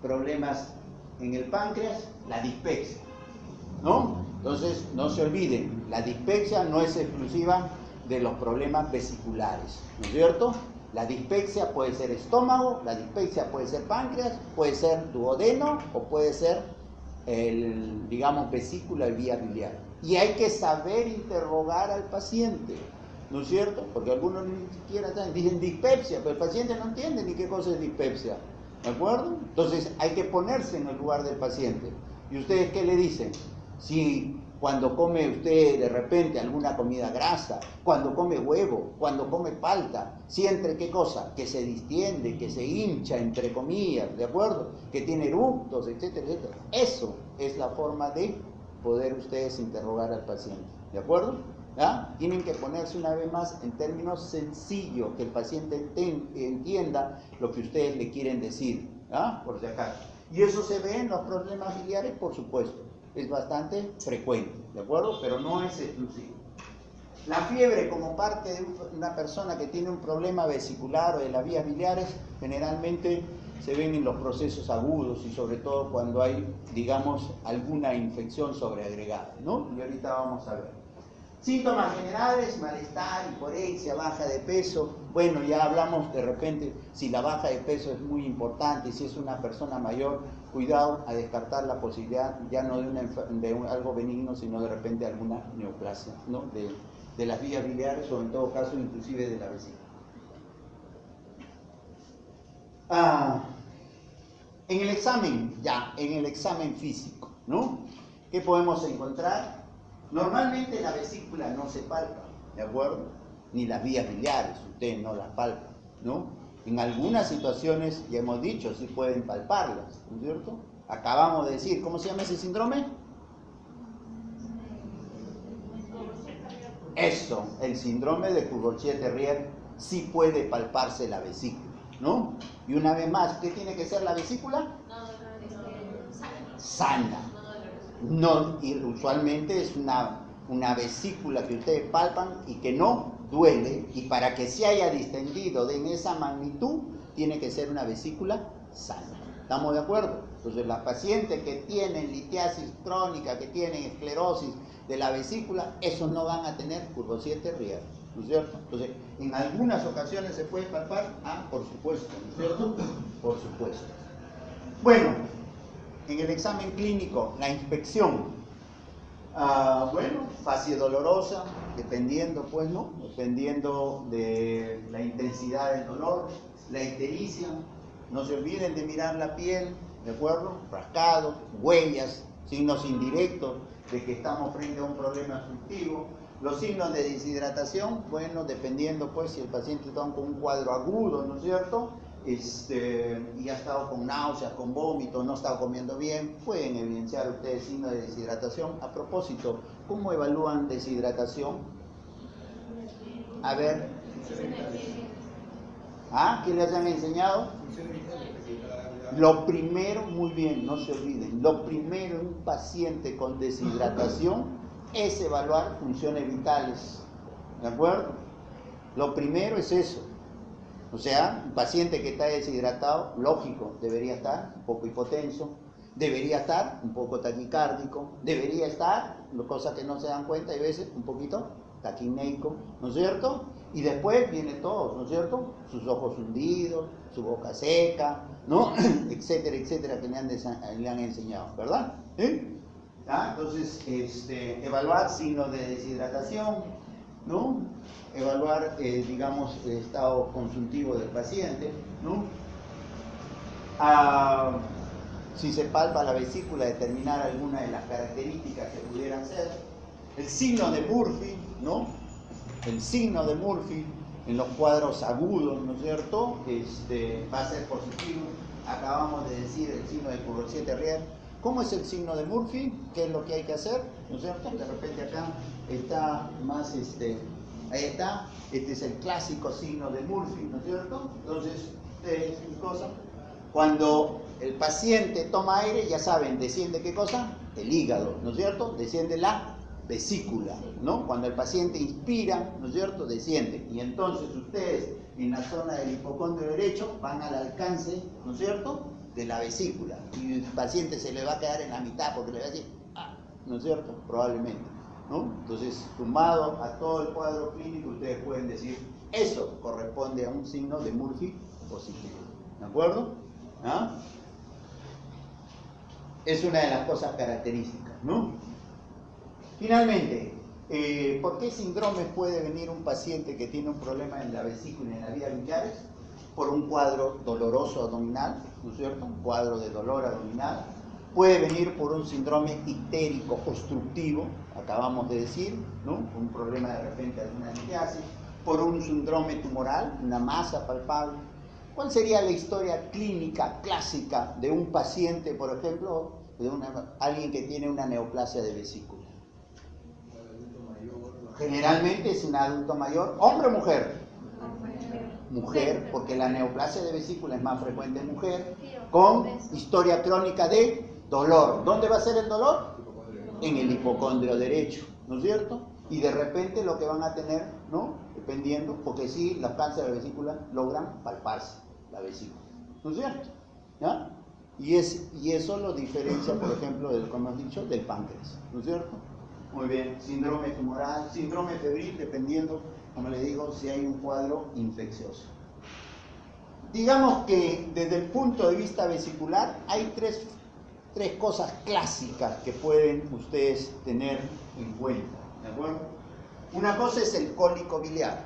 problemas en el páncreas? La dispepsia, ¿no? Entonces, no se olviden, la dispepsia no es exclusiva de los problemas vesiculares, ¿no es cierto? La dispepsia puede ser estómago, la dispepsia puede ser páncreas, puede ser duodeno o puede ser, digamos, vesícula y vía biliar. Y hay que saber interrogar al paciente, ¿no es cierto? Porque algunos ni siquiera dicen dispepsia, pero el paciente no entiende ni qué cosa es dispepsia, ¿de acuerdo? Entonces hay que ponerse en el lugar del paciente. ¿Y ustedes qué le dicen? Si cuando come usted de repente alguna comida grasa, cuando come huevo, cuando come palta, siente qué cosa, que se distiende, que se hincha, entre comillas, ¿de acuerdo? Que tiene eructos, etcétera, etcétera. Eso es la forma de poder ustedes interrogar al paciente, ¿de acuerdo? ¿Ah? Tienen que ponerse una vez más en términos sencillos, que el paciente entienda lo que ustedes le quieren decir, ¿ah? Por si acaso. Y eso se ve en los problemas biliares, por supuesto. Es bastante frecuente, ¿de acuerdo? Pero no es exclusivo. La fiebre como parte de una persona que tiene un problema vesicular o de las vías biliares, generalmente se ven en los procesos agudos y sobre todo cuando hay, digamos, alguna infección sobreagregada, ¿no? Y ahorita vamos a ver. Síntomas generales, malestar, hiporexia, baja de peso. Bueno, ya hablamos de repente, si la baja de peso es muy importante, si es una persona mayor, cuidado a descartar la posibilidad ya no de algo benigno, sino de repente alguna neoplasia, ¿no? De las vías biliares o en todo caso inclusive de la vesícula. En el examen físico, ¿no? ¿Qué podemos encontrar? Normalmente la vesícula no se palpa, ¿de acuerdo? Ni las vías biliares, usted no las palpa, ¿no? En algunas situaciones, ya hemos dicho, sí pueden palparlas, ¿no es cierto? Acabamos de decir, ¿cómo se llama ese síndrome? Eso, el síndrome de Courvoisier-Terrier sí puede palparse la vesícula, ¿no? Y una vez más, ¿qué tiene que ser la vesícula? Sana. No, y usualmente es una vesícula que ustedes palpan y que no duele, y para que se haya distendido en esa magnitud, tiene que ser una vesícula sana. ¿Estamos de acuerdo? Entonces, las pacientes que tienen litiasis crónica, que tienen esclerosis de la vesícula, esos no van a tener Courvoisier-Terrier, ¿no es cierto? Entonces, en algunas ocasiones se puede palpar, por supuesto, ¿no es cierto? Por supuesto. Bueno, en el examen clínico, la inspección, facie dolorosa, dependiendo, pues, ¿no? Dependiendo de la intensidad del dolor, la ictericia, no se olviden de mirar la piel, ¿de acuerdo? Rascado, huellas, signos indirectos de que estamos frente a un problema obstructivo. Los signos de deshidratación, bueno, dependiendo, pues, si el paciente está con un cuadro agudo, ¿no es cierto? Y ha estado con náuseas, con vómitos, no ha estado comiendo bien, pueden evidenciar ustedes signos de deshidratación. A propósito, ¿cómo evalúan deshidratación? A ver. ¿Qué les han enseñado? Lo primero, muy bien, no se olviden, lo primero en un paciente con deshidratación es evaluar funciones vitales, ¿de acuerdo? Lo primero es eso. O sea, un paciente que está deshidratado, lógico, debería estar un poco hipotenso, debería estar un poco taquicárdico, debería estar, cosas que no se dan cuenta, hay veces, un poquito taquineico, ¿no es cierto? Y después viene todo, ¿no es cierto? Sus ojos hundidos, su boca seca, ¿no? Etcétera, etcétera, que le han enseñado, ¿verdad? Entonces, evaluar signos de deshidratación, ¿no? Evaluar, digamos, el estado consultivo del paciente, ¿no? Si se palpa la vesícula, determinar alguna de las características que pudieran ser. El signo de Murphy, ¿no? El signo de Murphy en los cuadros agudos, ¿no es cierto? Va a ser positivo. Acabamos de decir el signo de Courvoisier-Terrier. ¿Cómo es el signo de Murphy? ¿Qué es lo que hay que hacer? ¿No es cierto? De repente acá está más, ahí está, este es el clásico signo de Murphy, ¿no es cierto? Entonces, cuando el paciente toma aire, ya saben, desciende ¿qué cosa? El hígado, ¿no es cierto? Desciende la vesícula, ¿no? Cuando el paciente inspira, ¿no es cierto? Desciende. Y entonces ustedes en la zona del hipocondrio derecho van al alcance, ¿no es cierto?, de la vesícula. Y el paciente se le va a quedar en la mitad porque le va a decir, ¿no es cierto? Probablemente, ¿no? Entonces, sumado a todo el cuadro clínico, ustedes pueden decir, eso corresponde a un signo de Murphy positivo. ¿De acuerdo? Es una de las cosas características, ¿no? Finalmente, ¿por qué síndromes puede venir un paciente que tiene un problema en la vesícula y en las vías biliares? Por un cuadro doloroso abdominal, ¿no es cierto? Un cuadro de dolor abdominal. Puede venir por un síndrome ictérico obstructivo, acabamos de decir, ¿no? Un problema de repente de una litiasis. Por un síndrome tumoral, una masa palpable. ¿Cuál sería la historia clínica clásica de un paciente, por ejemplo, de alguien que tiene una neoplasia de vesícula? Generalmente es un adulto mayor, ¿hombre o mujer? Mujer, porque la neoplasia de vesícula es más frecuente en mujer, con historia crónica de dolor. ¿Dónde va a ser el dolor? En el hipocondrio derecho, ¿no es cierto? Y de repente lo que van a tener, ¿no? Dependiendo, porque sí, los cánceres de vesícula logran palparse la vesícula, ¿no es cierto? ¿ya? Y eso lo diferencia, por ejemplo, como hemos dicho, del páncreas, ¿no es cierto? Muy bien, síndrome tumoral, síndrome febril, dependiendo, como le digo, si hay un cuadro infeccioso. Digamos que desde el punto de vista vesicular hay tres cosas clásicas que pueden ustedes tener en cuenta, ¿de acuerdo? Una cosa es el cólico biliar.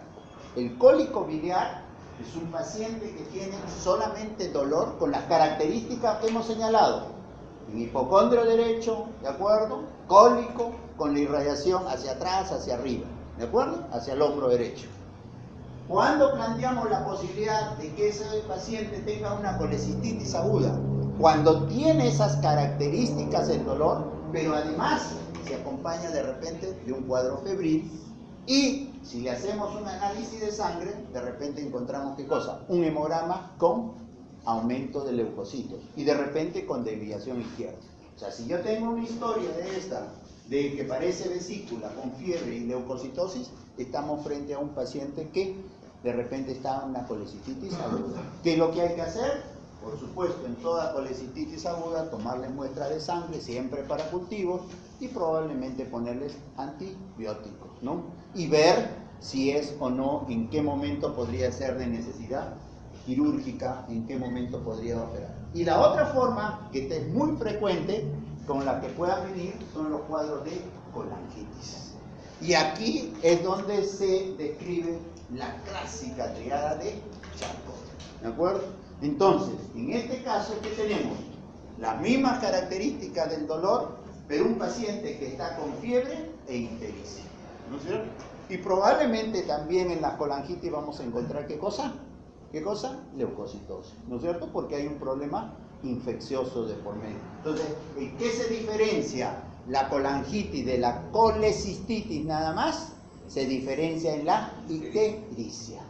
El cólico biliar es un paciente que tiene solamente dolor con las características que hemos señalado. En hipocondrio derecho, ¿de acuerdo? Cólico, con la irradiación hacia atrás, hacia arriba, ¿de acuerdo? Hacia el hombro derecho. Cuando planteamos la posibilidad de que ese paciente tenga una colecistitis aguda, cuando tiene esas características el dolor, pero además se acompaña de repente de un cuadro febril, y si le hacemos un análisis de sangre, de repente encontramos ¿qué cosa? Un hemograma con aumento de leucocitos y de repente con desviación izquierda. O sea, si yo tengo una historia de esta, de que parece vesícula con fiebre y leucocitosis, estamos frente a un paciente que de repente está en una colecistitis aguda. ¿Qué es lo que hay que hacer? Por supuesto, en toda colecistitis aguda, tomarle muestra de sangre, siempre para cultivos, y probablemente ponerles antibióticos, ¿no? Y ver si es o no, en qué momento podría ser de necesidad quirúrgica, en qué momento podría operar. Y la otra forma, que es muy frecuente, con la que puedan venir, son los cuadros de colangitis. Y aquí es donde se describe la clásica triada de Charcot, ¿de acuerdo? Entonces, en este caso, ¿qué tenemos? Las mismas características del dolor, pero un paciente que está con fiebre e ictericia, ¿no es cierto? Y probablemente también en las colangitis vamos a encontrar ¿qué cosa? ¿Qué cosa? Leucocitosis, ¿no es cierto? Porque hay un problema infeccioso de por medio. Entonces, ¿en qué se diferencia la colangitis de la colecistitis nada más? Se diferencia en la ictericia,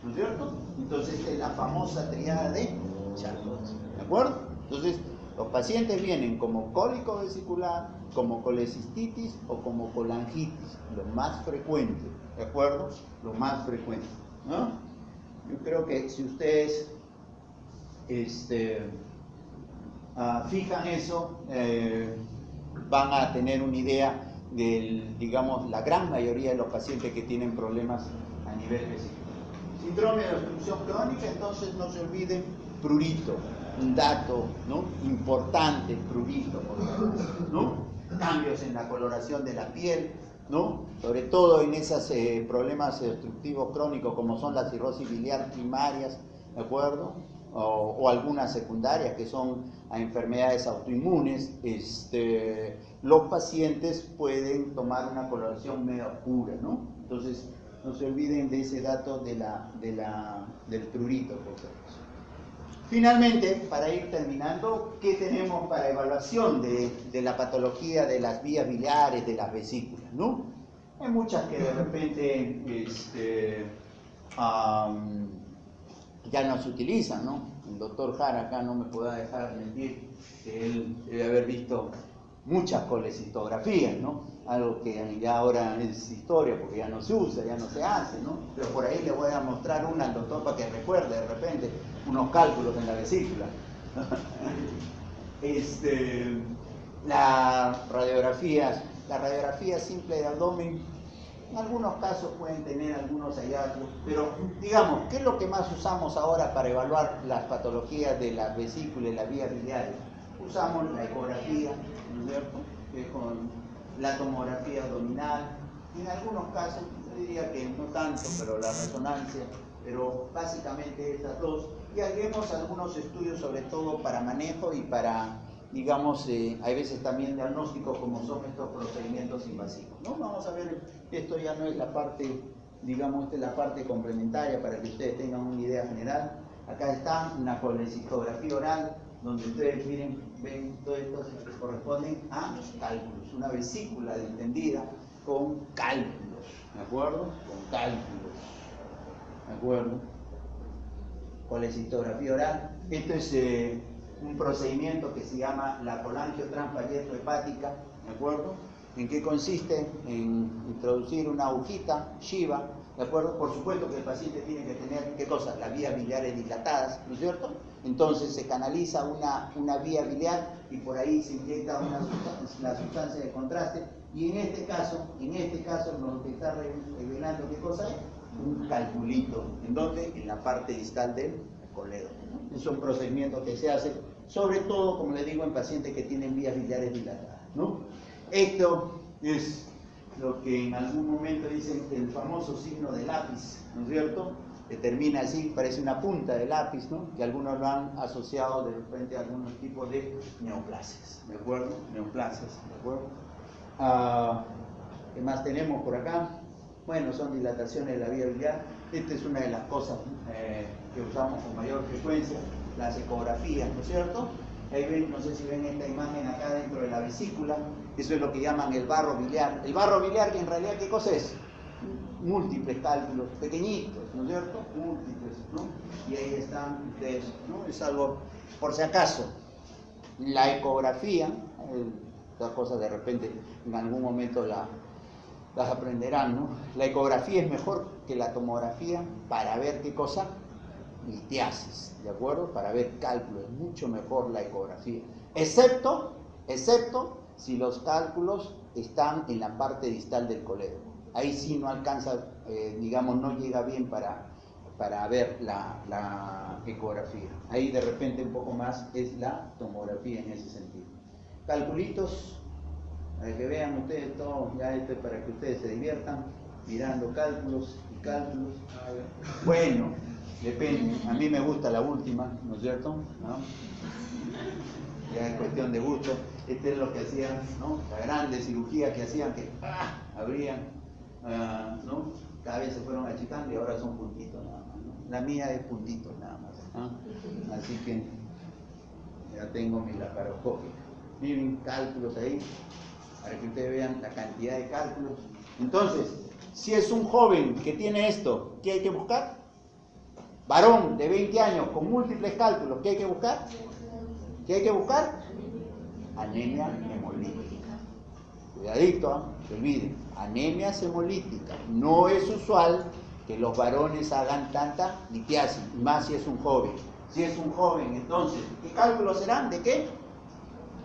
¿no es cierto? Entonces, esta es la famosa triada de Charcot, ¿de acuerdo? Entonces, los pacientes vienen como cólico vesicular, como colecistitis o como colangitis, lo más frecuente, ¿de acuerdo? Lo más frecuente, ¿no? Yo creo que si ustedes fijan eso, van a tener una idea de, digamos, la gran mayoría de los pacientes que tienen problemas a nivel vesicular. Síndrome de obstrucción crónica, entonces no se olviden prurito, un dato, ¿no?, importante, prurito, por ejemplo, ¿no? Cambios en la coloración de la piel, ¿no? Sobre todo en esos problemas obstructivos crónicos como son las cirrosis biliar primarias, ¿de acuerdo? O algunas secundarias que son a enfermedades autoinmunes, los pacientes pueden tomar una coloración medio oscura, ¿no? Entonces, no se olviden de ese dato del prurito, por ejemplo. Finalmente, para ir terminando, ¿qué tenemos para evaluación de la patología de las vías biliares, de las vesículas, ¿no? Hay muchas que de repente ya no se utilizan, ¿no? El doctor Jara acá no me pueda dejar mentir, que él debe haber visto muchas colecistografías, ¿no? Algo que ya ahora es historia porque ya no se usa, ya no se hace, ¿no? Pero por ahí le voy a mostrar una al doctor para que recuerde de repente unos cálculos en la vesícula. La radiografía simple de abdomen, en algunos casos pueden tener algunos hallazgos, pero digamos, ¿qué es lo que más usamos ahora para evaluar las patologías de las vesículas y las vías biliares? Usamos la ecografía, ¿no es cierto?, que es con la tomografía abdominal, en algunos casos, yo diría que no tanto, pero la resonancia, pero básicamente estas dos, y haremos algunos estudios sobre todo para manejo y para, digamos, hay veces también diagnósticos como son estos procedimientos invasivos, ¿no? Vamos a ver, esto ya no es la parte, digamos, esta es la parte complementaria para que ustedes tengan una idea general. Acá está una colecistografía oral, donde ustedes miren, ven todo esto que corresponden a cálculos, una vesícula distendida con cálculos, ¿de acuerdo? Con cálculos, ¿de acuerdo? Colecistografía oral. Esto es un procedimiento que se llama la colangiotransparentohepática, ¿de acuerdo? ¿En qué consiste? En introducir una agujita Shiva, ¿De acuerdo? Por supuesto que el paciente tiene que tener, ¿qué cosa? Las vías biliares dilatadas, ¿no es cierto? Entonces se canaliza una vía biliar y por ahí se inyecta la sustancia de contraste. Y en este caso lo que está revelando, ¿qué cosa es? Un calculito. ¿En dónde? En la parte distal del coledo. Es un procedimiento que se hace, sobre todo, como les digo, en pacientes que tienen vías biliares dilatadas, ¿no? Esto es lo que en algún momento dicen el famoso signo de lápiz, ¿no es cierto? Que termina así, parece una punta de lápiz, ¿no? Que algunos lo han asociado de repente a algunos tipos de neoplasias, ¿de acuerdo? Neoplasias, ¿de acuerdo? ¿Qué más tenemos por acá? Bueno, son dilataciones de la vía biliar. Esta es una de las cosas que usamos con mayor frecuencia, las ecografías, ¿no es cierto? Ahí ven, no sé si ven esta imagen acá dentro de la vesícula, eso es lo que llaman el barro biliar. El barro biliar, que en realidad, ¿qué cosa es? Múltiples cálculos, pequeñitos, ¿no es cierto? Múltiples, ¿no? Y ahí están ustedes, ¿no? Es algo, por si acaso, la ecografía, estas cosas de repente en algún momento las aprenderán, ¿no? La ecografía es mejor que la tomografía para ver qué cosa, litiasis, ¿de acuerdo? Para ver cálculos, es mucho mejor la ecografía, excepto si los cálculos están en la parte distal del coledo. Ahí sí no alcanza, digamos, no llega bien para ver la ecografía. Ahí de repente un poco más es la tomografía en ese sentido. Calculitos, para que vean ustedes todo, ya esto es para que ustedes se diviertan, mirando cálculos y cálculos. Bueno, depende, a mí me gusta la última, ¿no es cierto? ¿No? Ya es cuestión de gusto. Este es lo que hacían, ¿no? La grande cirugía que hacían, que abrían, ¿no? Cada vez se fueron achicando y ahora son puntitos nada más, ¿no? La mía es puntitos nada más, ¿no? Así que ya tengo mi laparoscópica. Miren, cálculos ahí, para que ustedes vean la cantidad de cálculos. Entonces, si es un joven que tiene esto, ¿qué hay que buscar? Varón de 20 años con múltiples cálculos, ¿qué hay que buscar? ¿Qué hay que buscar? Anemia hemolítica. Cuidadito, no se olviden. Anemia hemolítica. No es usual que los varones hagan tanta litiasis, más si es un joven. Si es un joven, entonces, ¿qué cálculos serán? ¿De qué?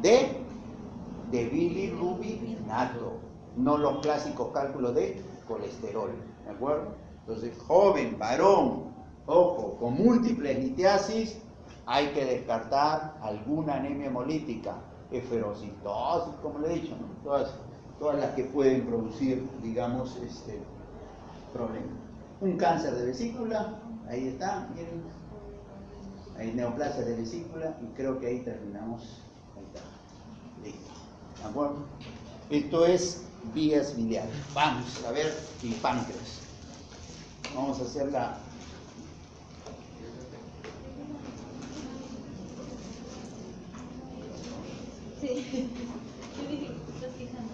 De bilirrubinato, no los clásicos cálculos de colesterol, ¿de acuerdo? Entonces, joven, varón, ojo, con múltiples litiasis, hay que descartar alguna anemia hemolítica, esferocitosis, como le he dicho, ¿no? Todas las que pueden producir, digamos, problemas. Un cáncer de vesícula, ahí está, miren, hay neoplasia de vesícula y creo que ahí terminamos. Ahí está. Listo. ¿De acuerdo? Esto es vías biliares. Vamos a ver el páncreas. Vamos a hacer la... Sí. Yo dije, ¿estás quejando?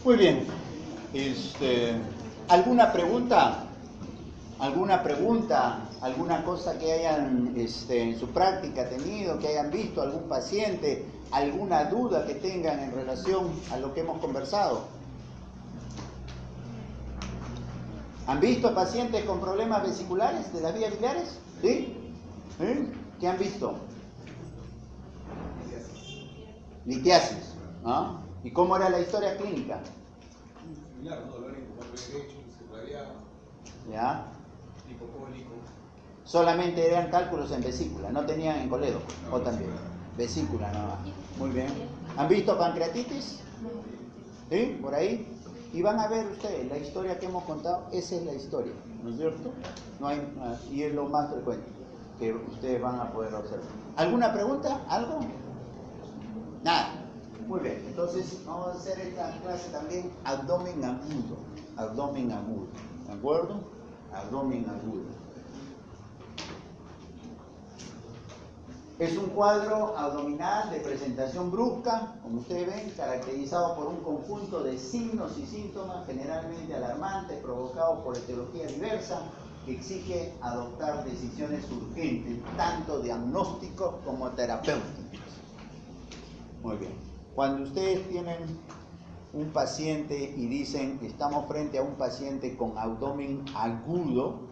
Muy bien. ¿Alguna pregunta? ¿Alguna pregunta? ¿Alguna cosa que hayan en su práctica tenido, que hayan visto algún paciente? ¿Alguna duda que tengan en relación a lo que hemos conversado? ¿Han visto pacientes con problemas vesiculares de las vías biliares? ¿Sí? ¿Sí? ¿Qué han visto? Litiasis. ¿Ah? ¿Y cómo era la historia clínica? ¿Ya? Solamente eran cálculos en vesícula, no tenían en coledo, o también. Vesícula nada más. Muy bien. ¿Han visto pancreatitis? ¿Sí? ¿Por ahí? Y van a ver ustedes la historia que hemos contado, esa es la historia, ¿no es cierto? No hay, y es lo más frecuente que ustedes van a poder observar. ¿Alguna pregunta? ¿Algo? Nada. Muy bien, entonces vamos a hacer esta clase también abdomen agudo. Abdomen agudo, ¿de acuerdo? Abdomen agudo. Es un cuadro abdominal de presentación brusca, como ustedes ven, caracterizado por un conjunto de signos y síntomas generalmente alarmantes, provocados por etiología diversa, que exige adoptar decisiones urgentes, tanto diagnósticos como terapéuticas. Muy bien. Cuando ustedes tienen un paciente y dicen, estamos frente a un paciente con abdomen agudo,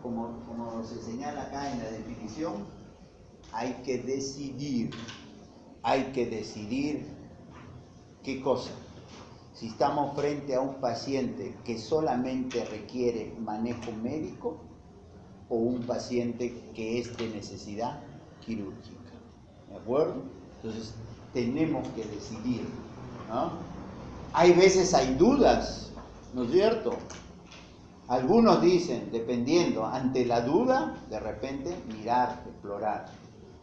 como se señala acá en la definición, hay que decidir qué cosa. Si estamos frente a un paciente que solamente requiere manejo médico o un paciente que es de necesidad quirúrgica. ¿De acuerdo? Entonces, tenemos que decidir, ¿no? Hay veces hay dudas, ¿no es cierto? Algunos dicen, dependiendo, ante la duda, de repente mirar, explorar.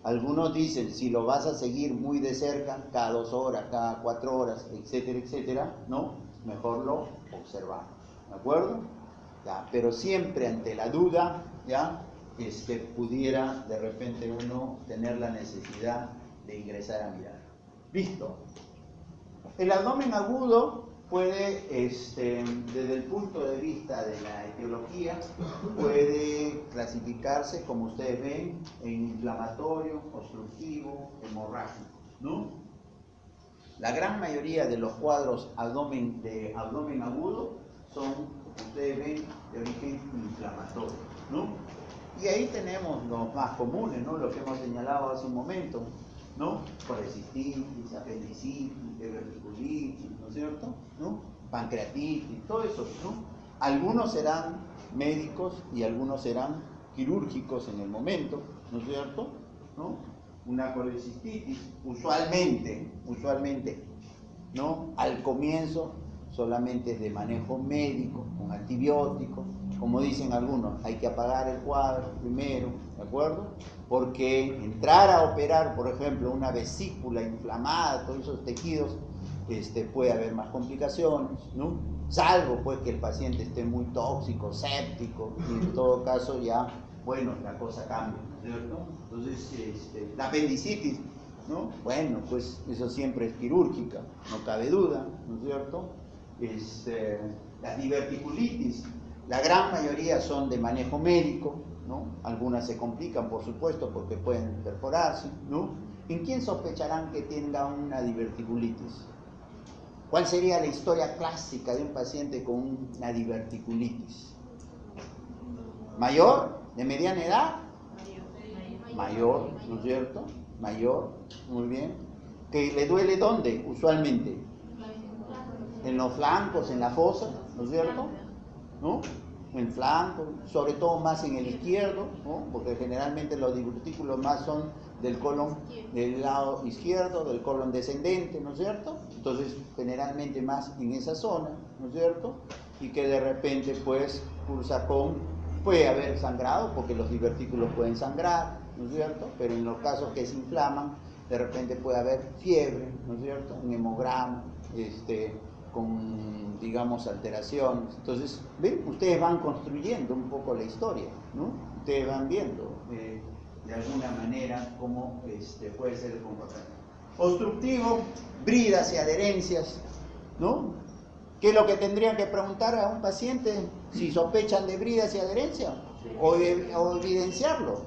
Algunos dicen, si lo vas a seguir muy de cerca, cada 2 horas, cada 4 horas, etcétera, etcétera, ¿no? Mejor lo observamos, ¿de acuerdo? Ya, pero siempre ante la duda, ¿ya? Pudiera de repente uno tener la necesidad de ingresar a mirar. Listo. El abdomen agudo puede, desde el punto de vista de la etiología, puede clasificarse, como ustedes ven, en inflamatorio, obstructivo, hemorrágico, ¿no? La gran mayoría de los cuadros de abdomen agudo son, ustedes ven, de origen inflamatorio, ¿no? Y ahí tenemos los más comunes, ¿no? Lo que hemos señalado hace un momento, ¿no? Colecistitis, apendicitis, diverticulitis, ¿no es cierto? ¿No? Pancreatitis, todo eso, ¿no? Algunos serán médicos y algunos serán quirúrgicos en el momento, ¿no es cierto? ¿No? Una colecistitis, usualmente, ¿no? Al comienzo solamente es de manejo médico, con antibióticos, como dicen algunos, hay que apagar el cuadro primero, ¿de acuerdo? Porque entrar a operar, por ejemplo, una vesícula inflamada, todos esos tejidos, puede haber más complicaciones, ¿no? Salvo pues que el paciente esté muy tóxico, séptico, y en todo caso ya, bueno, la cosa cambia, ¿cierto? Entonces, la apendicitis, ¿no? Bueno, pues eso siempre es quirúrgica, no cabe duda, ¿no es cierto? Las diverticulitis, la gran mayoría son de manejo médico, ¿no? Algunas se complican, por supuesto, porque pueden perforarse, ¿no? ¿En quién sospecharán que tenga una diverticulitis? ¿Cuál sería la historia clásica de un paciente con una diverticulitis? ¿Mayor? ¿De mediana edad? Mayor, ¿no es cierto? Mayor, muy bien. ¿Que le duele dónde? Usualmente en los flancos, en la fosa, ¿no es cierto? ¿No? En el flanco, sobre todo más en el izquierdo, ¿no? Porque generalmente los divertículos más son del colon, del lado izquierdo, del colon descendente, ¿no es cierto? Entonces, generalmente más en esa zona, ¿no es cierto? Y que de repente, pues, cursa puede haber sangrado, porque los divertículos pueden sangrar, ¿no es cierto? Pero en los casos que se inflaman, de repente puede haber fiebre, ¿no es cierto? Un hemograma, con, digamos, alteraciones. Entonces, ¿ven? Ustedes van construyendo un poco la historia, ¿no? Ustedes van viendo de alguna manera cómo puede ser el comportamiento. Obstructivo, bridas y adherencias, ¿no? ¿Qué es lo que tendrían que preguntar a un paciente si sospechan de bridas y adherencia? O evidenciarlo.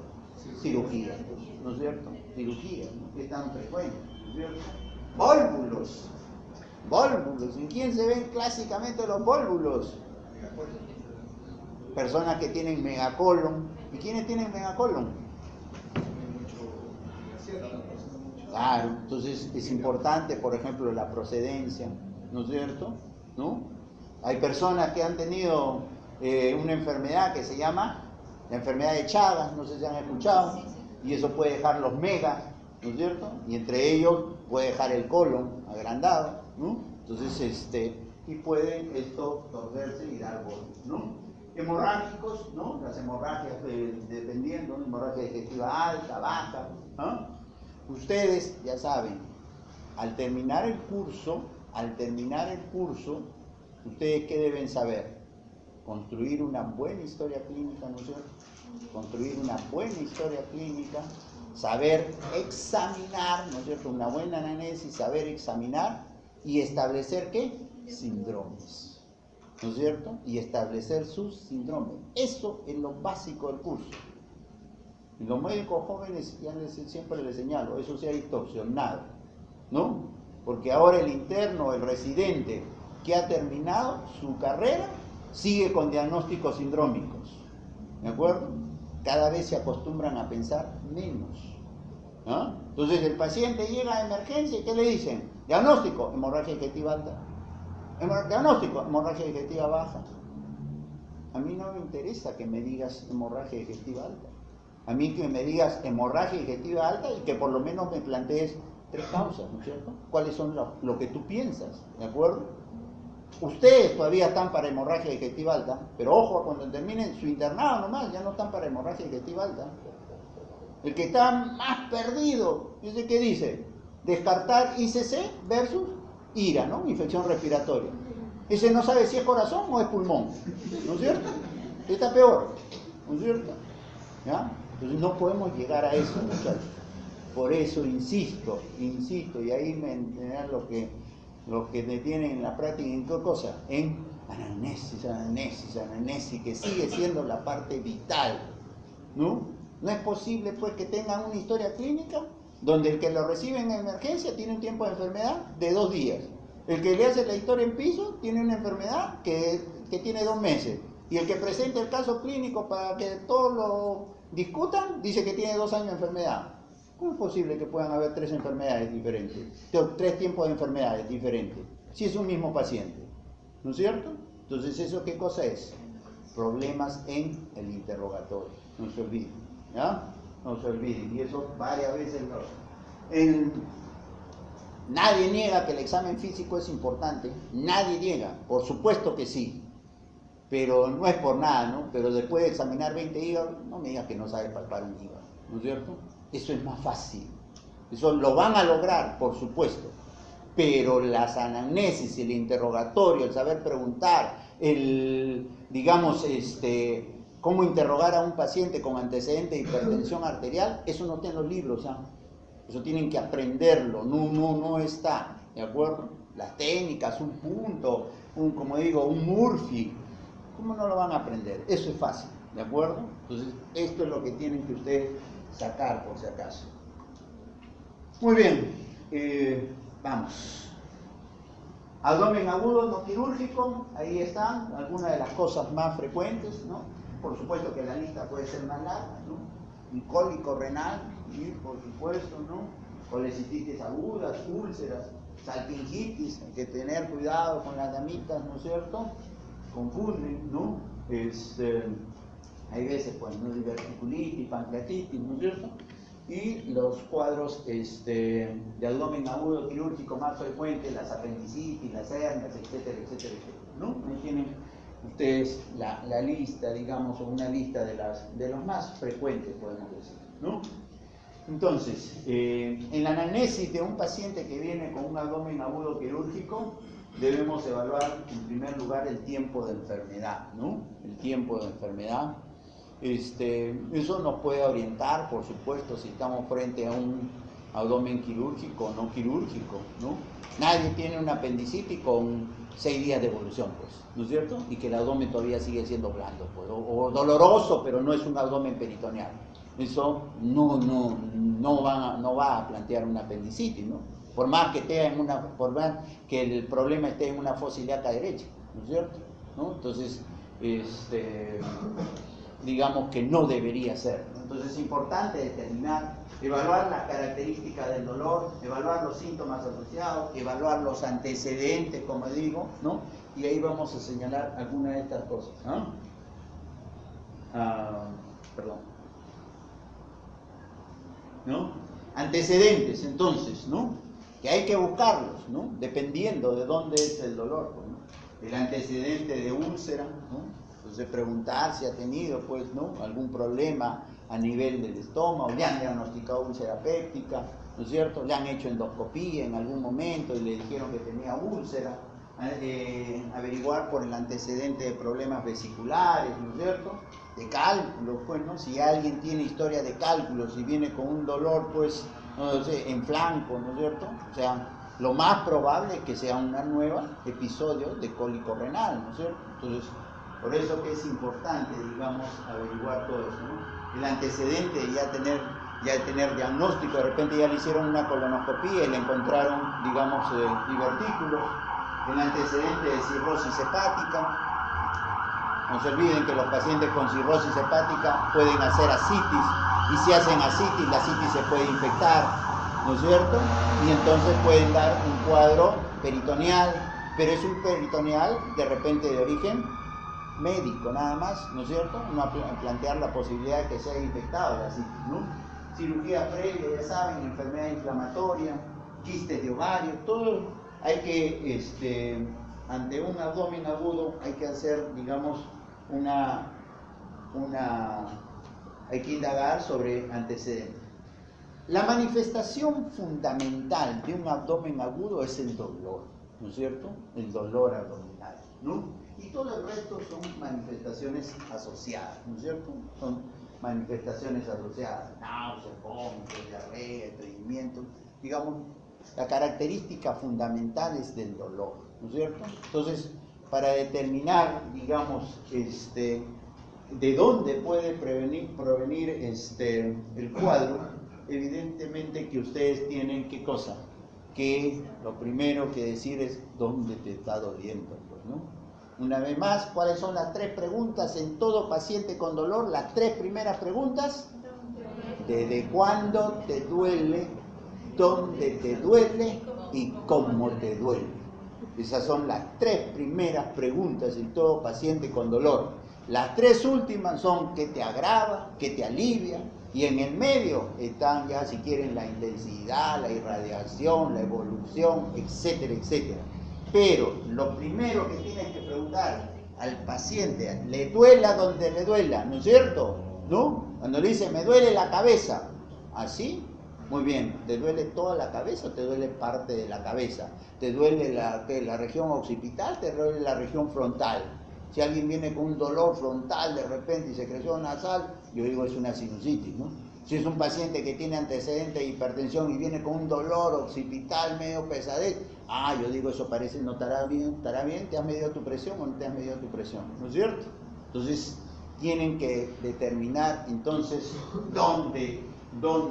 Cirugía, ¿no es cierto? Cirugía, ¿no? Que es tan frecuente, ¿no es cierto? Vólvulos. Vólvulos. ¿En quién se ven clásicamente los vólvulos? Personas que tienen megacolon. ¿Y quiénes tienen megacolon? Claro, entonces es importante, por ejemplo, la procedencia, ¿no es cierto? ¿No? Hay personas que han tenido una enfermedad que se llama la enfermedad de Chagas, no sé si han escuchado, y eso puede dejar los megas, ¿no es cierto? Y entre ellos puede dejar el colon agrandado, ¿no? Entonces, y puede esto torcerse y dar golpes, ¿no? Hemorrágicos, ¿no? Las hemorragias, dependiendo, ¿no? Hemorragia digestiva alta, baja, ¿no? Ustedes ya saben, al terminar el curso, ¿ustedes qué deben saber? Construir una buena historia clínica, ¿no es cierto? Construir una buena historia clínica, saber examinar, ¿no es cierto? Una buena anamnesis, saber examinar y establecer, ¿qué? Síndromes, ¿no es cierto? Y establecer sus síndromes. Eso es lo básico del curso. Y los médicos jóvenes, siempre les señalo, eso se ha distorsionado. ¿no? Porque ahora el interno, el residente que ha terminado su carrera, sigue con diagnósticos sindrómicos, ¿de acuerdo? Cada vez se acostumbran a pensar menos, ¿no? Entonces el paciente llega a emergencia y ¿qué le dicen? Diagnóstico, hemorragia digestiva alta. Diagnóstico, hemorragia digestiva baja. A mí no me interesa que me digas hemorragia digestiva alta. A mí que me digas hemorragia digestiva alta y que por lo menos me plantees 3 causas, ¿no es cierto? ¿Cuáles son lo que tú piensas? ¿De acuerdo? Ustedes todavía están para hemorragia digestiva alta, pero ojo, cuando terminen su internado nomás, ya no están para hemorragia digestiva alta. El que está más perdido, ¿dice qué dice? Descartar ICC versus IRA, ¿no? Infección respiratoria. Ese no sabe si es corazón o es pulmón, ¿no es cierto? Está peor, ¿no es cierto? ¿Ya? Entonces no podemos llegar a eso, muchachos. Por eso insisto, y ahí me entenderán los que me tienen en la práctica, ¿en qué cosa? En anamnesis, que sigue siendo la parte vital, ¿no? No es posible, pues, que tengan una historia clínica donde el que lo recibe en emergencia tiene un tiempo de enfermedad de 2 días. El que le hace la historia en piso tiene una enfermedad que tiene 2 meses. Y el que presenta el caso clínico para que todos lo discutan, dice que tiene 2 años de enfermedad. ¿Cómo es posible que puedan haber 3 enfermedades diferentes? 3 tiempos de enfermedades diferentes, si es un mismo paciente, ¿no es cierto? Entonces, ¿eso qué cosa es? Problemas en el interrogatorio, no se olviden, ¿ya? No se olviden, y eso varias veces nadie niega que el examen físico es importante, nadie niega, por supuesto que sí, pero no es por nada, ¿no? Pero después de examinar 20 hígados, no me digas que no sabes palpar un hígado, ¿no es cierto? Eso es más fácil, eso lo van a lograr, por supuesto, pero las anamnesis, el interrogatorio, el saber preguntar, cómo interrogar a un paciente con antecedente de hipertensión arterial, eso no está en los libros, ¿ah? Eso tienen que aprenderlo, no está, ¿de acuerdo? Las técnicas, un punto, como digo, un Murphy, ¿cómo no lo van a aprender? Eso es fácil, ¿de acuerdo? Entonces, esto es lo que tienen que ustedes sacar, por si acaso. Muy bien, vamos. Abdomen agudo no quirúrgico, ahí están algunas de las cosas más frecuentes, ¿no? Por supuesto que la lista puede ser más larga, ¿no? Un cólico renal, ¿sí? Por supuesto, ¿no? Colecistitis agudas, úlceras, salpingitis, hay que tener cuidado con las damitas, ¿no es cierto? Confunden, ¿no? Hay veces, pues, ¿no? Diverticulitis, pancreatitis, ¿no es cierto? Y los cuadros de abdomen agudo quirúrgico más frecuentes, las apendicitis, las hernias, etcétera, etcétera, etcétera, ¿no? Ahí tienen ustedes la lista, digamos, o una lista de los más frecuentes, podemos decir, ¿no? Entonces, en la anamnesis de un paciente que viene con un abdomen agudo quirúrgico, debemos evaluar en primer lugar el tiempo de enfermedad, ¿no? El tiempo de enfermedad. Eso nos puede orientar, por supuesto, si estamos frente a un abdomen quirúrgico o no quirúrgico, ¿no? Nadie tiene una apendicitis con 6 días de evolución, pues, ¿no es cierto? Y que el abdomen todavía sigue siendo blando, pues, o doloroso, pero no es un abdomen peritoneal. Eso no va a plantear una apendicitis, ¿no? Por más que el problema esté en una fosa ilíaca derecha, ¿no es cierto? ¿No? Entonces, digamos que no debería ser, ¿no? Entonces es importante determinar, evaluar las características del dolor, evaluar los síntomas asociados, evaluar los antecedentes, como digo, ¿no? Y ahí vamos a señalar algunas de estas cosas, ¿no? ¿No? Antecedentes, entonces, ¿no? Que hay que buscarlos, ¿no? Dependiendo de dónde es el dolor, ¿no? El antecedente de úlcera, ¿no? Entonces preguntar si ha tenido, pues, ¿no? Algún problema a nivel del estómago, le han diagnosticado úlcera péptica, ¿no es cierto? Le han hecho endoscopía en algún momento y le dijeron que tenía úlcera, averiguar por el antecedente de problemas vesiculares, ¿no es cierto? De cálculos, pues, ¿no? Si alguien tiene historia de cálculos y viene con un dolor, pues, no sé, en flanco, ¿no es cierto? O sea, lo más probable es que sea un nuevo episodio de cólico renal, ¿no es cierto? Entonces, por eso que es importante, digamos, averiguar todo eso, ¿no? El antecedente de ya tener ya tener diagnóstico, de repente ya le hicieron una colonoscopía y le encontraron, digamos, divertículos, el antecedente de cirrosis hepática. No se olviden que los pacientes con cirrosis hepática pueden hacer ascitis, y si hacen ascitis, la ascitis se puede infectar, ¿no es cierto? Y entonces pueden dar un cuadro peritoneal, pero es un peritoneal de repente de origen médico nada más, ¿no es cierto? No plantear la posibilidad de que sea infectado la ascitis, ¿no? Cirugía previa, ya saben, enfermedad inflamatoria, quistes de ovario, todo hay que, ante un abdomen agudo, hay que hacer, digamos, hay que indagar sobre antecedentes. La manifestación fundamental de un abdomen agudo es el dolor, ¿no es cierto? El dolor abdominal, ¿no? Y todo el resto son manifestaciones asociadas, ¿no es cierto? Son manifestaciones asociadas, náuseas, vómitos, diarrea, estreñimiento, digamos, la característica fundamental es del dolor, ¿no es cierto? Entonces, para determinar, digamos, de dónde puede provenir el cuadro, evidentemente que ustedes tienen, ¿qué cosa? Que lo primero que decir es dónde te está doliendo, pues, ¿no? Una vez más, ¿cuáles son las 3 preguntas en todo paciente con dolor? Las 3 primeras preguntas: ¿desde cuándo te duele? ¿Dónde te duele? ¿Y cómo te duele? Esas son las 3 primeras preguntas en todo paciente con dolor. Las 3 últimas son ¿qué te agrava? ¿Qué te alivia? Y en el medio están ya, si quieren, la intensidad, la irradiación, la evolución, etcétera, etcétera. Pero lo primero que tienes que preguntar al paciente, le duela donde le duela, ¿no es cierto? ¿No? Cuando le dice, me duele la cabeza, ¿así? Muy bien, ¿te duele toda la cabeza o te duele parte de la cabeza? ¿Te duele la región occipital? ¿Te duele la región frontal? Si alguien viene con un dolor frontal de repente y secreción nasal, yo digo es una sinusitis, ¿no? Si es un paciente que tiene antecedente de hipertensión y viene con un dolor occipital medio pesadez, yo digo eso parece, no estará bien, ¿te has medido tu presión o no te has medido tu presión? ¿No es cierto? Entonces tienen que determinar entonces dónde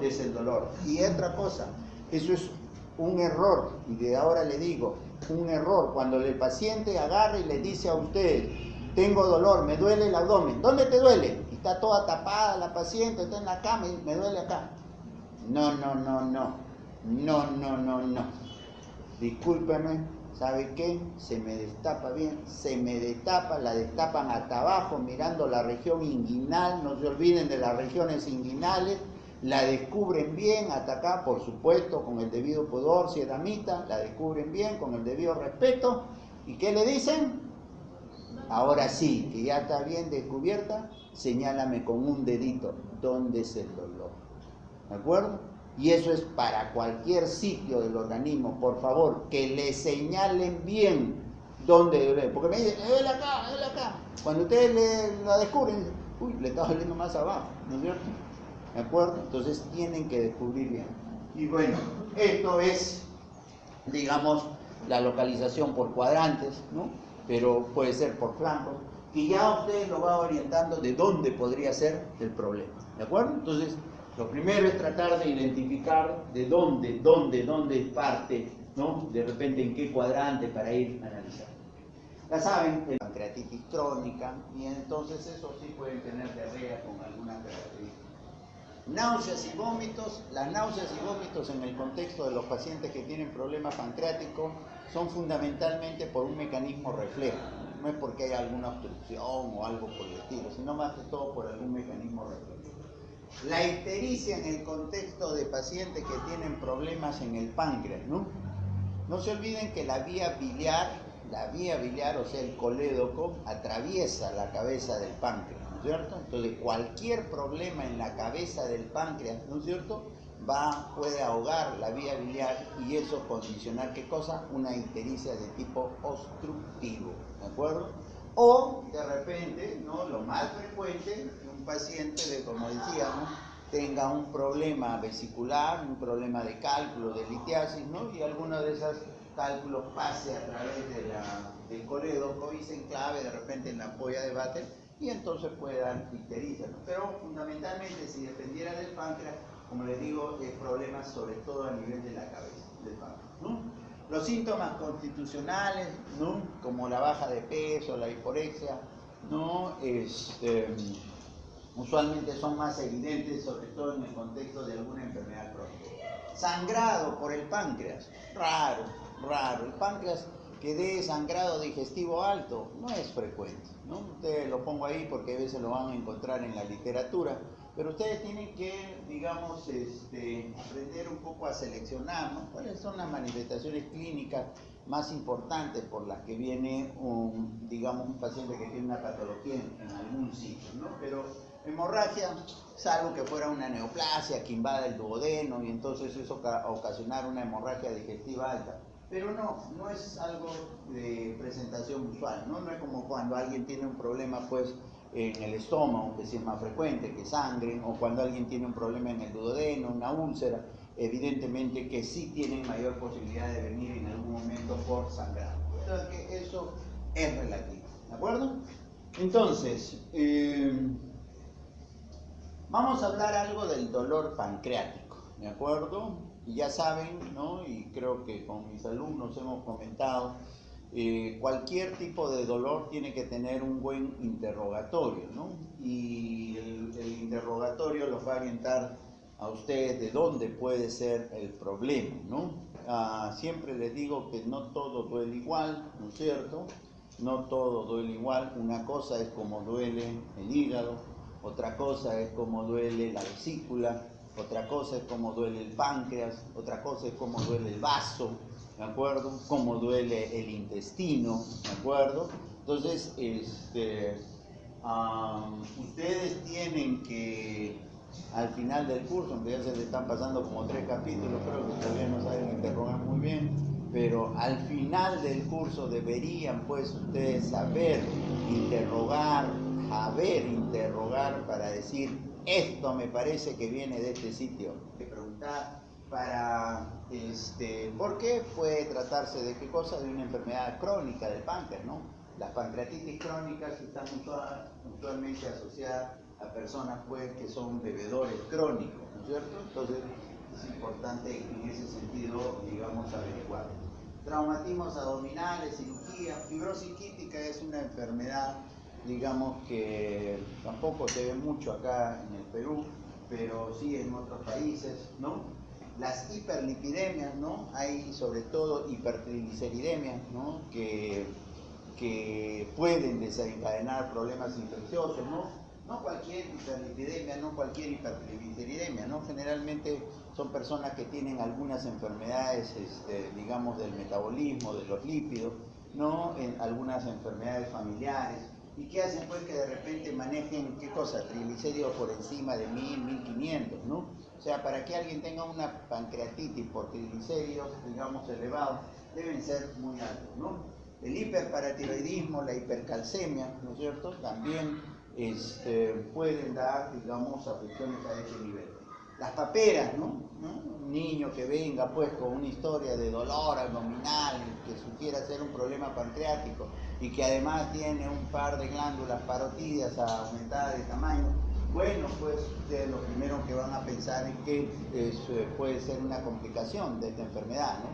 es el dolor. Y otra cosa, eso es un error, y de ahora le digo, un error, cuando el paciente agarra y le dice a usted, tengo dolor, me duele el abdomen, ¿dónde te duele? Y está toda tapada la paciente, está en la cama y me duele acá. No. Discúlpeme, ¿sabe qué? Se me destapa bien, la destapan hasta abajo mirando la región inguinal, no se olviden de las regiones inguinales, la descubren bien hasta acá, por supuesto, con el debido pudor, si es damita, la descubren bien, con el debido respeto, ¿y qué le dicen? Ahora sí, que ya está bien descubierta, señálame con un dedito dónde es el dolor, ¿de acuerdo? Y eso es para cualquier sitio del organismo, por favor, que le señalen bien dónde duele, porque me dicen, duele acá, cuando ustedes la descubren, dicen, uy, le está doliendo más abajo, ¿no es cierto? ¿De acuerdo? Entonces tienen que descubrir bien. Y bueno, esto es, digamos, la localización por cuadrantes, ¿no? Pero puede ser por flancos, y ya usted lo va orientando de dónde podría ser el problema, ¿de acuerdo? Entonces, lo primero es tratar de identificar de dónde parte, ¿no? De repente en qué cuadrante para ir analizando. Ya saben, la pancreatitis crónica, y entonces eso sí pueden tener diarrea con alguna característica. Náuseas y vómitos. Las náuseas y vómitos en el contexto de los pacientes que tienen problemas pancreáticos son fundamentalmente por un mecanismo reflejo. No es porque haya alguna obstrucción o algo por el estilo, sino más que todo por algún mecanismo reflejo. La ictericia en el contexto de pacientes que tienen problemas en el páncreas, ¿no? No se olviden que la vía biliar, o sea, el colédoco, atraviesa la cabeza del páncreas, ¿no es cierto? Entonces, cualquier problema en la cabeza del páncreas, ¿no es cierto?, puede ahogar la vía biliar y eso condicionar, ¿qué cosa? Una ictericia de tipo obstructivo, ¿de acuerdo? O, de repente, ¿no?, lo más frecuente, un paciente, como decíamos, tenga un problema vesicular, un problema de cálculo, de litiasis, ¿no? Y alguno de esos cálculos pase a través del colédoco y se enclave de repente en la ampolla de Vatel y entonces puede dar ictericia, ¿no? Pero fundamentalmente, si dependiera del páncreas, como les digo, es problemas sobre todo a nivel de la cabeza, del páncreas, ¿no? Los síntomas constitucionales, ¿no? Como la baja de peso, la hiporexia, ¿no? Usualmente son más evidentes, sobre todo en el contexto de alguna enfermedad crónica. Sangrado por el páncreas, raro, raro. El páncreas que dé sangrado digestivo alto no es frecuente, ¿no? Ustedes lo pongo ahí porque a veces lo van a encontrar en la literatura, pero ustedes tienen que, digamos, aprender un poco a seleccionar, ¿no? ¿Cuáles son las manifestaciones clínicas más importantes por las que viene un paciente que tiene una patología en algún sitio, ¿no? Pero hemorragia, salvo que fuera una neoplasia que invada el duodeno y entonces eso ocasionar una hemorragia digestiva alta. Pero no es algo de presentación usual, ¿no? No es como cuando alguien tiene un problema, pues, en el estómago, que sí es más frecuente, que sangren, o cuando alguien tiene un problema en el duodeno, una úlcera, evidentemente que sí tienen mayor posibilidad de venir en algún momento por sangrado. Entonces, que eso es relativo, ¿de acuerdo? Entonces, vamos a hablar algo del dolor pancreático, ¿de acuerdo? Y ya saben, ¿no? Y creo que con mis alumnos hemos comentado, cualquier tipo de dolor tiene que tener un buen interrogatorio, ¿no? Y el interrogatorio los va a orientar a ustedes de dónde puede ser el problema, ¿no? Siempre les digo que no todo duele igual, ¿no es cierto? No todo duele igual. Una cosa es como duele el hígado, otra cosa es como duele la vesícula, otra cosa es como duele el páncreas, otra cosa es como duele el vaso, ¿de acuerdo? Cómo duele el intestino, ¿de acuerdo? Entonces, ustedes tienen que, al final del curso, aunque ya se le están pasando como 3 capítulos, creo que todavía no saben interrogar muy bien, pero al final del curso deberían, pues, ustedes saber interrogar para decir, esto me parece que viene de este sitio. Hay que preguntar ¿por qué puede tratarse de qué cosa? De una enfermedad crónica del páncreas, ¿no? Las pancreatitis crónicas están usualmente asociadas a personas, pues, que son bebedores crónicos, ¿no es cierto? Entonces, es importante en ese sentido, digamos, averiguar. Traumatismos abdominales, cirugía, fibrosis quística es una enfermedad, digamos, que tampoco se ve mucho acá en el Perú, pero sí en otros países, ¿no? Las hiperlipidemias, ¿no? Hay sobre todo hipertrigliceridemias, ¿no? Que pueden desencadenar problemas infecciosos, ¿no? No cualquier hiperlipidemia, no cualquier hipertrigliceridemia, ¿no? Generalmente son personas que tienen algunas enfermedades, digamos, del metabolismo, de los lípidos, ¿no? En algunas enfermedades familiares. ¿Y qué hacen? Pues que de repente manejen, ¿qué cosa? Triglicéridos por encima de 1000, 1500, ¿no? O sea, para que alguien tenga una pancreatitis por triglicéridos, digamos, elevados, deben ser muy altos, ¿no? El hiperparatiroidismo, la hipercalcemia, ¿no es cierto? También pueden dar, digamos, afecciones a ese nivel. Las paperas, ¿no? Un niño que venga, pues, con una historia de dolor abdominal, que sugiera ser un problema pancreático y que además tiene un par de glándulas parotídeas aumentadas de tamaño, bueno, pues ustedes lo primero que van a pensar es que puede ser una complicación de esta enfermedad, ¿no?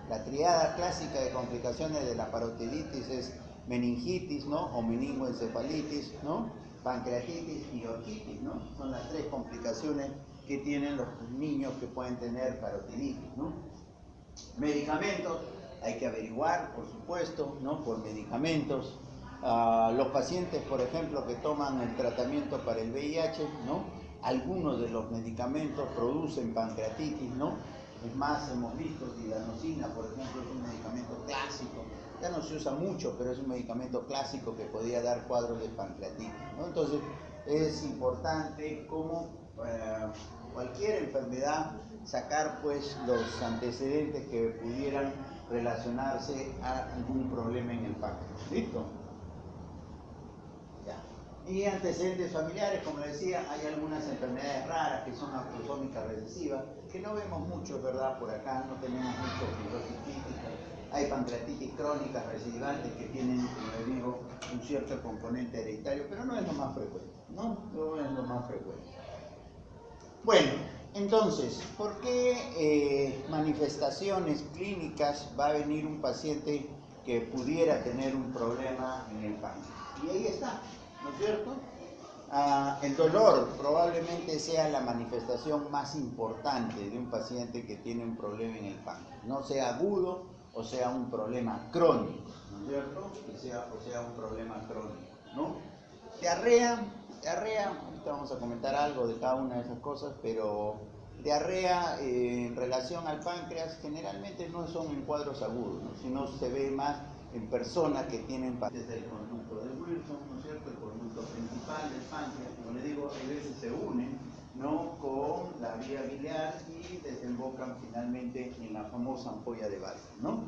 La triada clásica de complicaciones de la parotiditis es meningitis, ¿no? O meningoencefalitis, ¿no? Pancreatitis y orquitis, ¿no? Son las 3 complicaciones que tienen los niños que pueden tener parotiditis, ¿no? Medicamentos, hay que averiguar, por supuesto, ¿no? Por medicamentos. Los pacientes, por ejemplo, que toman el tratamiento para el VIH, ¿no? Algunos de los medicamentos producen pancreatitis, ¿no? Es más, hemos visto tilanosina, por ejemplo, es un medicamento clásico. Ya no se usa mucho, pero es un medicamento clásico que podría dar cuadros de pancreatitis, ¿no? Entonces, es importante, como cualquier enfermedad, sacar, pues, los antecedentes que pudieran relacionarse a algún problema en el páncreas. ¿Listo? Ya. Y antecedentes familiares, como decía, hay algunas enfermedades raras que son autosómicas recesivas, que no vemos mucho, ¿verdad? Por acá no tenemos mucho fibrosis quística. Hay pancreatitis crónicas recidivantes que tienen, como les digo, un cierto componente hereditario, pero no es lo más frecuente, ¿no? No es lo más frecuente. Bueno, Entonces, ¿por qué manifestaciones clínicas va a venir un paciente que pudiera tener un problema en el páncreas? Y ahí está, ¿no es cierto? El dolor probablemente sea la manifestación más importante de un paciente que tiene un problema en el páncreas, no sea agudo o sea un problema crónico, ¿no es cierto? O sea un problema crónico, ¿no? Diarrea, ahorita vamos a comentar algo de cada una de esas cosas, pero diarrea en relación al páncreas generalmente no son en cuadros agudos, ¿no? Sino se ve más en personas que tienen desde el conducto de Wilson, ¿no es cierto? El conducto principal del páncreas, como les digo, a veces se unen, ¿no?, con la vía biliar y desembocan finalmente en la famosa ampolla de Barker, ¿no?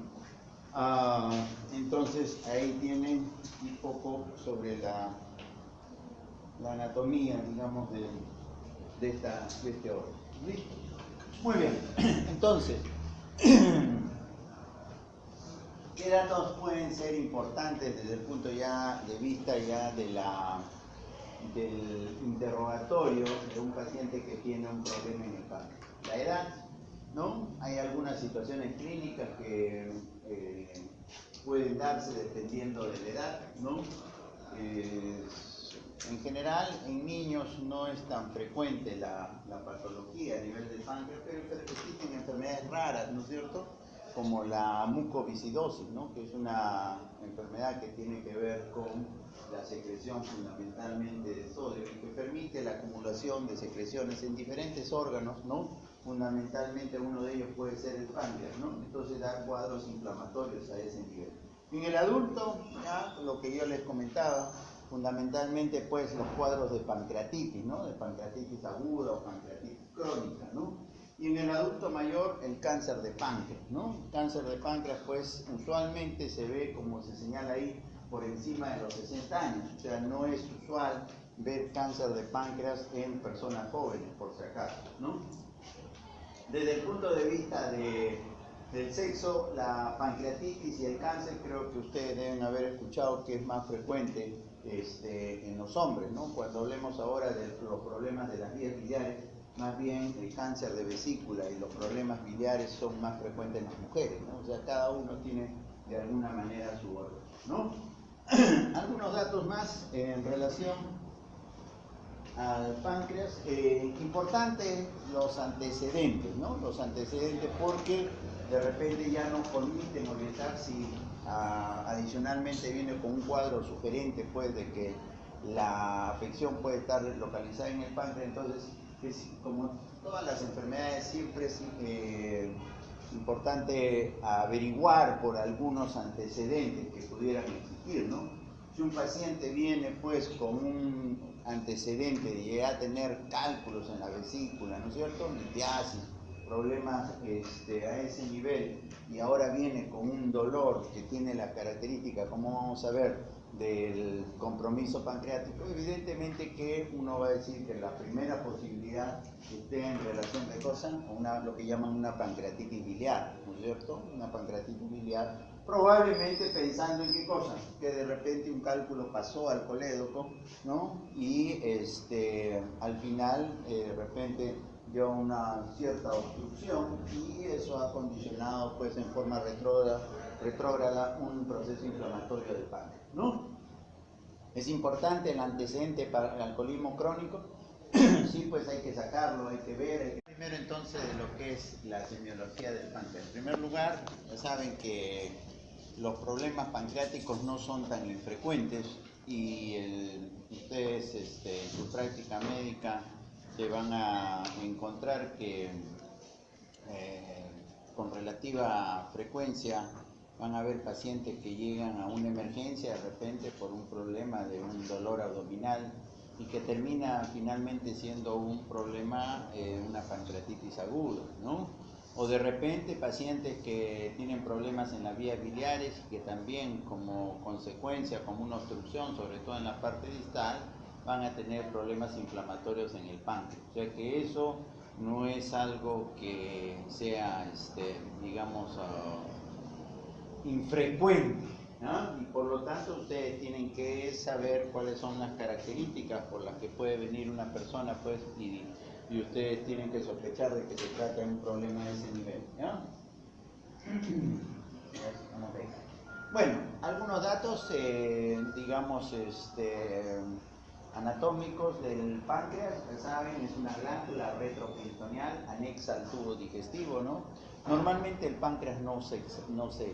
Entonces ahí tienen un poco sobre la anatomía, digamos, de este órgano. ¿Listo? Muy bien, entonces, ¿qué datos pueden ser importantes desde el punto ya de vista ya de del interrogatorio de un paciente que tiene un problema en el páncreas? La edad, ¿no? Hay algunas situaciones clínicas que pueden darse dependiendo de la edad, ¿no? En general, en niños no es tan frecuente la patología a nivel del páncreas, pero existen enfermedades raras, ¿no es cierto?, como la mucoviscidosis, ¿no?, que es una enfermedad que tiene que ver con la secreción fundamentalmente de sodio y que permite la acumulación de secreciones en diferentes órganos, ¿no? Fundamentalmente uno de ellos puede ser el páncreas, ¿no? Entonces da cuadros inflamatorios a ese nivel. En el adulto, ya lo que yo les comentaba, fundamentalmente pues los cuadros de pancreatitis, ¿no?, de pancreatitis aguda o pancreatitis crónica, ¿no? Y en el adulto mayor el cáncer de páncreas, ¿no? El cáncer de páncreas pues usualmente se ve, como se señala ahí, por encima de los 60 años, o sea, no es usual ver cáncer de páncreas en personas jóvenes, por si acaso, ¿no? Desde el punto de vista del sexo, la pancreatitis y el cáncer creo que ustedes deben haber escuchado que es más frecuente en los hombres, ¿no? Cuando hablemos ahora de los problemas de las vías biliares, más bien el cáncer de vesícula y los problemas biliares son más frecuentes en las mujeres, ¿no? O sea, cada uno tiene de alguna manera su orden, ¿no? Algunos datos más en relación al páncreas. Importante los antecedentes, ¿no? Los antecedentes, porque de repente ya no permiten orientar si adicionalmente viene con un cuadro sugerente pues de que la afección puede estar localizada en el páncreas. Entonces, como todas las enfermedades, siempre es importante averiguar por algunos antecedentes que pudieran existir, ¿no? Si un paciente viene pues con un antecedente de llegar a tener cálculos en la vesícula, ¿no es cierto?, litiasis, problemas a ese nivel, y ahora viene con un dolor que tiene la característica, como vamos a ver, del compromiso pancreático, evidentemente que uno va a decir que la primera posibilidad esté en relación de cosas con lo que llaman una pancreatitis biliar, ¿no es cierto? Una pancreatitis biliar, probablemente pensando en qué cosa, que de repente un cálculo pasó al colédoco, ¿no? Y al final de repente dio una cierta obstrucción y eso ha condicionado pues en forma retrógrada un proceso inflamatorio del páncreas, ¿no? Es importante el antecedente para el alcoholismo crónico. Sí, pues hay que sacarlo, hay que ver. Primero entonces de lo que es la semiología del páncreas. En primer lugar, ya saben que los problemas pancreáticos no son tan infrecuentes y ustedes en su práctica médica se van a encontrar que con relativa frecuencia van a haber pacientes que llegan a una emergencia de repente por un problema de un dolor abdominal y que termina finalmente siendo un problema, una pancreatitis aguda, ¿no? O de repente pacientes que tienen problemas en las vías biliares y que también como consecuencia, como una obstrucción, sobre todo en la parte distal, van a tener problemas inflamatorios en el páncreas. O sea que eso no es algo que sea, digamos, infrecuente, ¿no? Y por lo tanto ustedes tienen que saber cuáles son las características por las que puede venir una persona pues y y ustedes tienen que sospechar de que se trata de un problema de ese nivel, ¿ya? Bueno, algunos datos, digamos, anatómicos del páncreas. Ya saben, es una glándula retroperitoneal anexa al tubo digestivo, ¿no? Normalmente el páncreas no se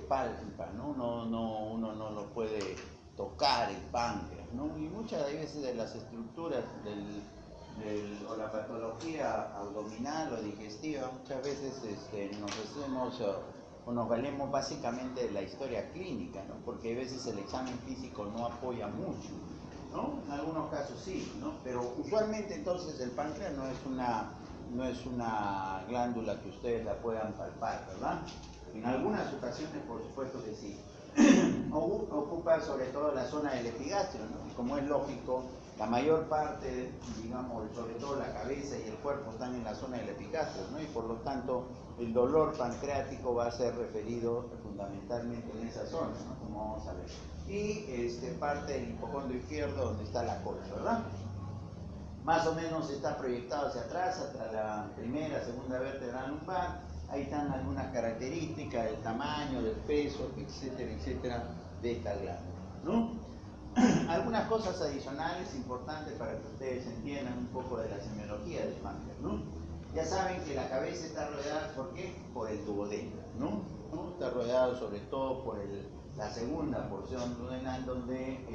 palpa, ¿no? Uno no lo puede tocar el páncreas, ¿no? Y muchas veces de las estructuras o la patología abdominal o digestiva, muchas veces nos valemos básicamente de la historia clínica, ¿no? Porque a veces el examen físico no apoya mucho, ¿no? En algunos casos sí, ¿no? Pero usualmente entonces el páncreas no es una glándula que ustedes la puedan palpar, ¿verdad? En algunas ocasiones, por supuesto que sí. Ocupa sobre todo la zona del epigastrio, ¿no? Y como es lógico, la mayor parte, digamos, sobre todo la cabeza y el cuerpo están en la zona del epigastrio, ¿no? Y por lo tanto, el dolor pancreático va a ser referido fundamentalmente en esa zona, ¿no? Como vamos a ver. Y parte del hipocondrio izquierdo, donde está la cola, ¿verdad? Más o menos está proyectado hacia atrás, hasta la primera, segunda vértebra lumbar. Ahí están algunas características del tamaño, del peso, etcétera, etcétera, de esta glándula, ¿no? Algunas cosas adicionales importantes para que ustedes entiendan un poco de la semiología del páncreas, ¿no? Ya saben que la cabeza está rodeada, ¿por qué? Por el duodeno, ¿no? Está rodeado sobre todo por la segunda porción duodenal, donde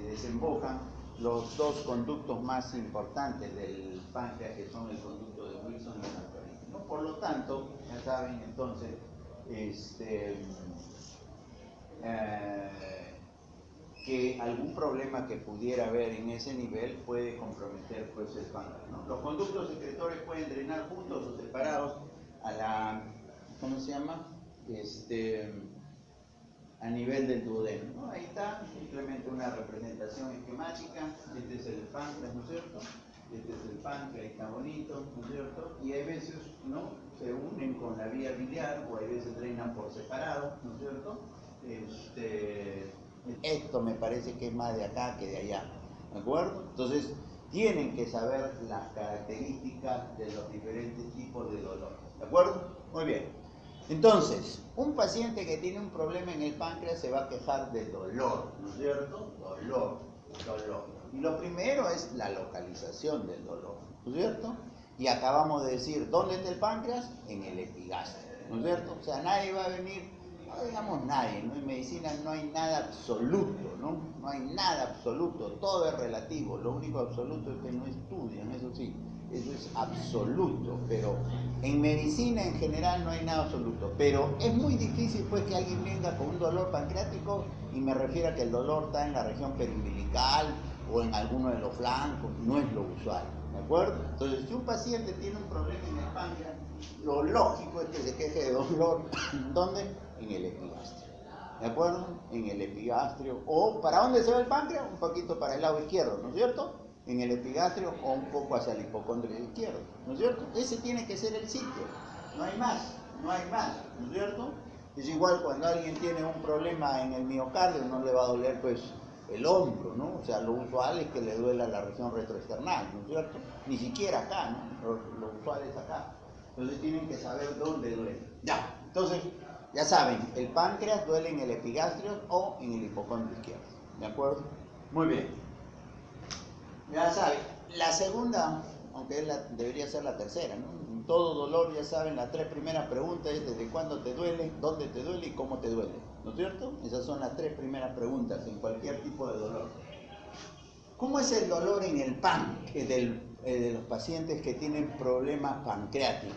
desembocan los dos conductos más importantes del páncreas, que son el conducto de Wilson y el Santorini, ¿no? Por lo tanto, ya saben entonces, que algún problema que pudiera haber en ese nivel puede comprometer pues el páncreas, ¿no? Los conductos secretores pueden drenar juntos o separados a la, ¿cómo se llama? A nivel del duodeno, ¿no? Ahí está, simplemente una representación esquemática. Este es el páncreas, ¿no es cierto? Este es el páncreas, ahí está bonito, ¿no es cierto? Y hay veces, ¿no? Se unen con la vía biliar, o hay veces drenan por separado, ¿no es cierto? Esto me parece que es más de acá que de allá, ¿de acuerdo? Entonces, tienen que saber las características de los diferentes tipos de dolor, ¿de acuerdo? Muy bien. Entonces, un paciente que tiene un problema en el páncreas se va a quejar de dolor, ¿no es cierto? Dolor. Y lo primero es la localización del dolor, ¿no es cierto? Y acabamos de decir, ¿dónde está el páncreas? En el epigastrio, ¿no es cierto? O sea, nadie va a venir, no digamos nadie, ¿no? En medicina no hay nada absoluto, ¿no? No hay nada absoluto, todo es relativo, lo único absoluto es que no estudian, eso sí. Eso es absoluto, pero en medicina en general no hay nada absoluto. Pero es muy difícil pues que alguien venga con un dolor pancreático y me refiera a que el dolor está en la región periumbilical o en alguno de los flancos, no es lo usual, ¿de acuerdo? Entonces, si un paciente tiene un problema en el páncreas, lo lógico es que se queje de dolor, ¿dónde? En el epigastrio, ¿de acuerdo? En el epigastrio, o ¿para dónde se va el páncreas? Un poquito para el lado izquierdo, ¿no es cierto? En el epigastrio o un poco hacia el hipocondrio izquierdo, ¿no es cierto? Ese tiene que ser el sitio, no hay más, ¿no es cierto? Es igual cuando alguien tiene un problema en el miocardio, no le va a doler pues el hombro, ¿no? O sea, lo usual es que le duela la región retroesternal, ¿no es cierto? Ni siquiera acá, ¿no? Lo usual es acá. Entonces tienen que saber dónde duele. Ya, entonces, ya saben, el páncreas duele en el epigastrio o en el hipocondrio izquierdo, ¿de acuerdo? Muy bien. Ya saben, la segunda, aunque debería ser la tercera, ¿no? En todo dolor, ya saben, las tres primeras preguntas es desde cuándo te duele, dónde te duele y cómo te duele, ¿no es cierto? Esas son las tres primeras preguntas en cualquier tipo de dolor. ¿Cómo es el dolor en el de los pacientes que tienen problemas pancreáticos?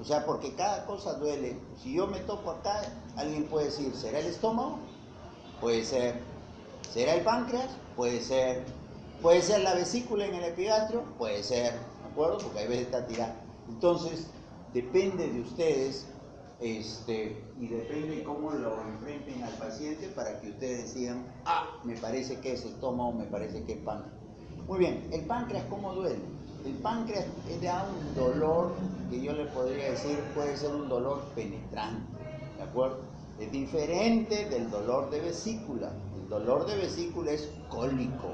O sea, porque cada cosa duele. Si yo me toco acá, alguien puede decir, ¿será el estómago? Puede ser. ¿Será el páncreas? Puede ser. ¿Puede ser la vesícula en el epigastrio? Puede ser, ¿de acuerdo? Porque a veces está tirada. Entonces, depende de ustedes y depende de cómo lo enfrenten al paciente para que ustedes decidan, me parece que es estómago, me parece que es páncreas. Muy bien, ¿el páncreas cómo duele? El páncreas da un dolor que yo le podría decir puede ser un dolor penetrante, ¿de acuerdo? Es diferente del dolor de vesícula. El dolor de vesícula es cólico,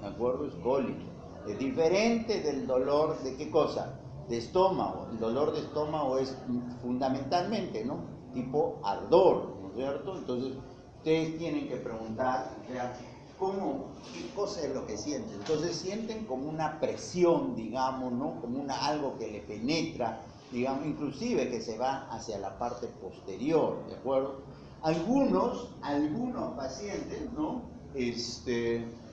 ¿de acuerdo? Es cólico. Es diferente del dolor de qué cosa, de estómago. El dolor de estómago es fundamentalmente, ¿no? Tipo ardor, ¿no es cierto? Entonces, ustedes tienen que preguntar, o sea, ¿qué cosa es lo que sienten? Entonces sienten como una presión, digamos, ¿no? Como algo que le penetra, digamos, inclusive que se va hacia la parte posterior, ¿de acuerdo? Algunos pacientes, ¿no?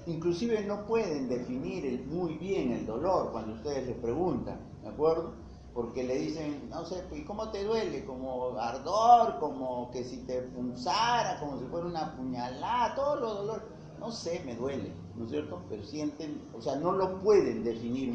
Inclusive no pueden definir muy bien el dolor cuando ustedes les preguntan, ¿de acuerdo? Porque le dicen, no sé, ¿y cómo te duele? Como ardor, como que si te punzara, como si fuera una puñalada, todos los dolores. No sé, me duele, ¿no es cierto? Pero sienten, o sea, no lo pueden definir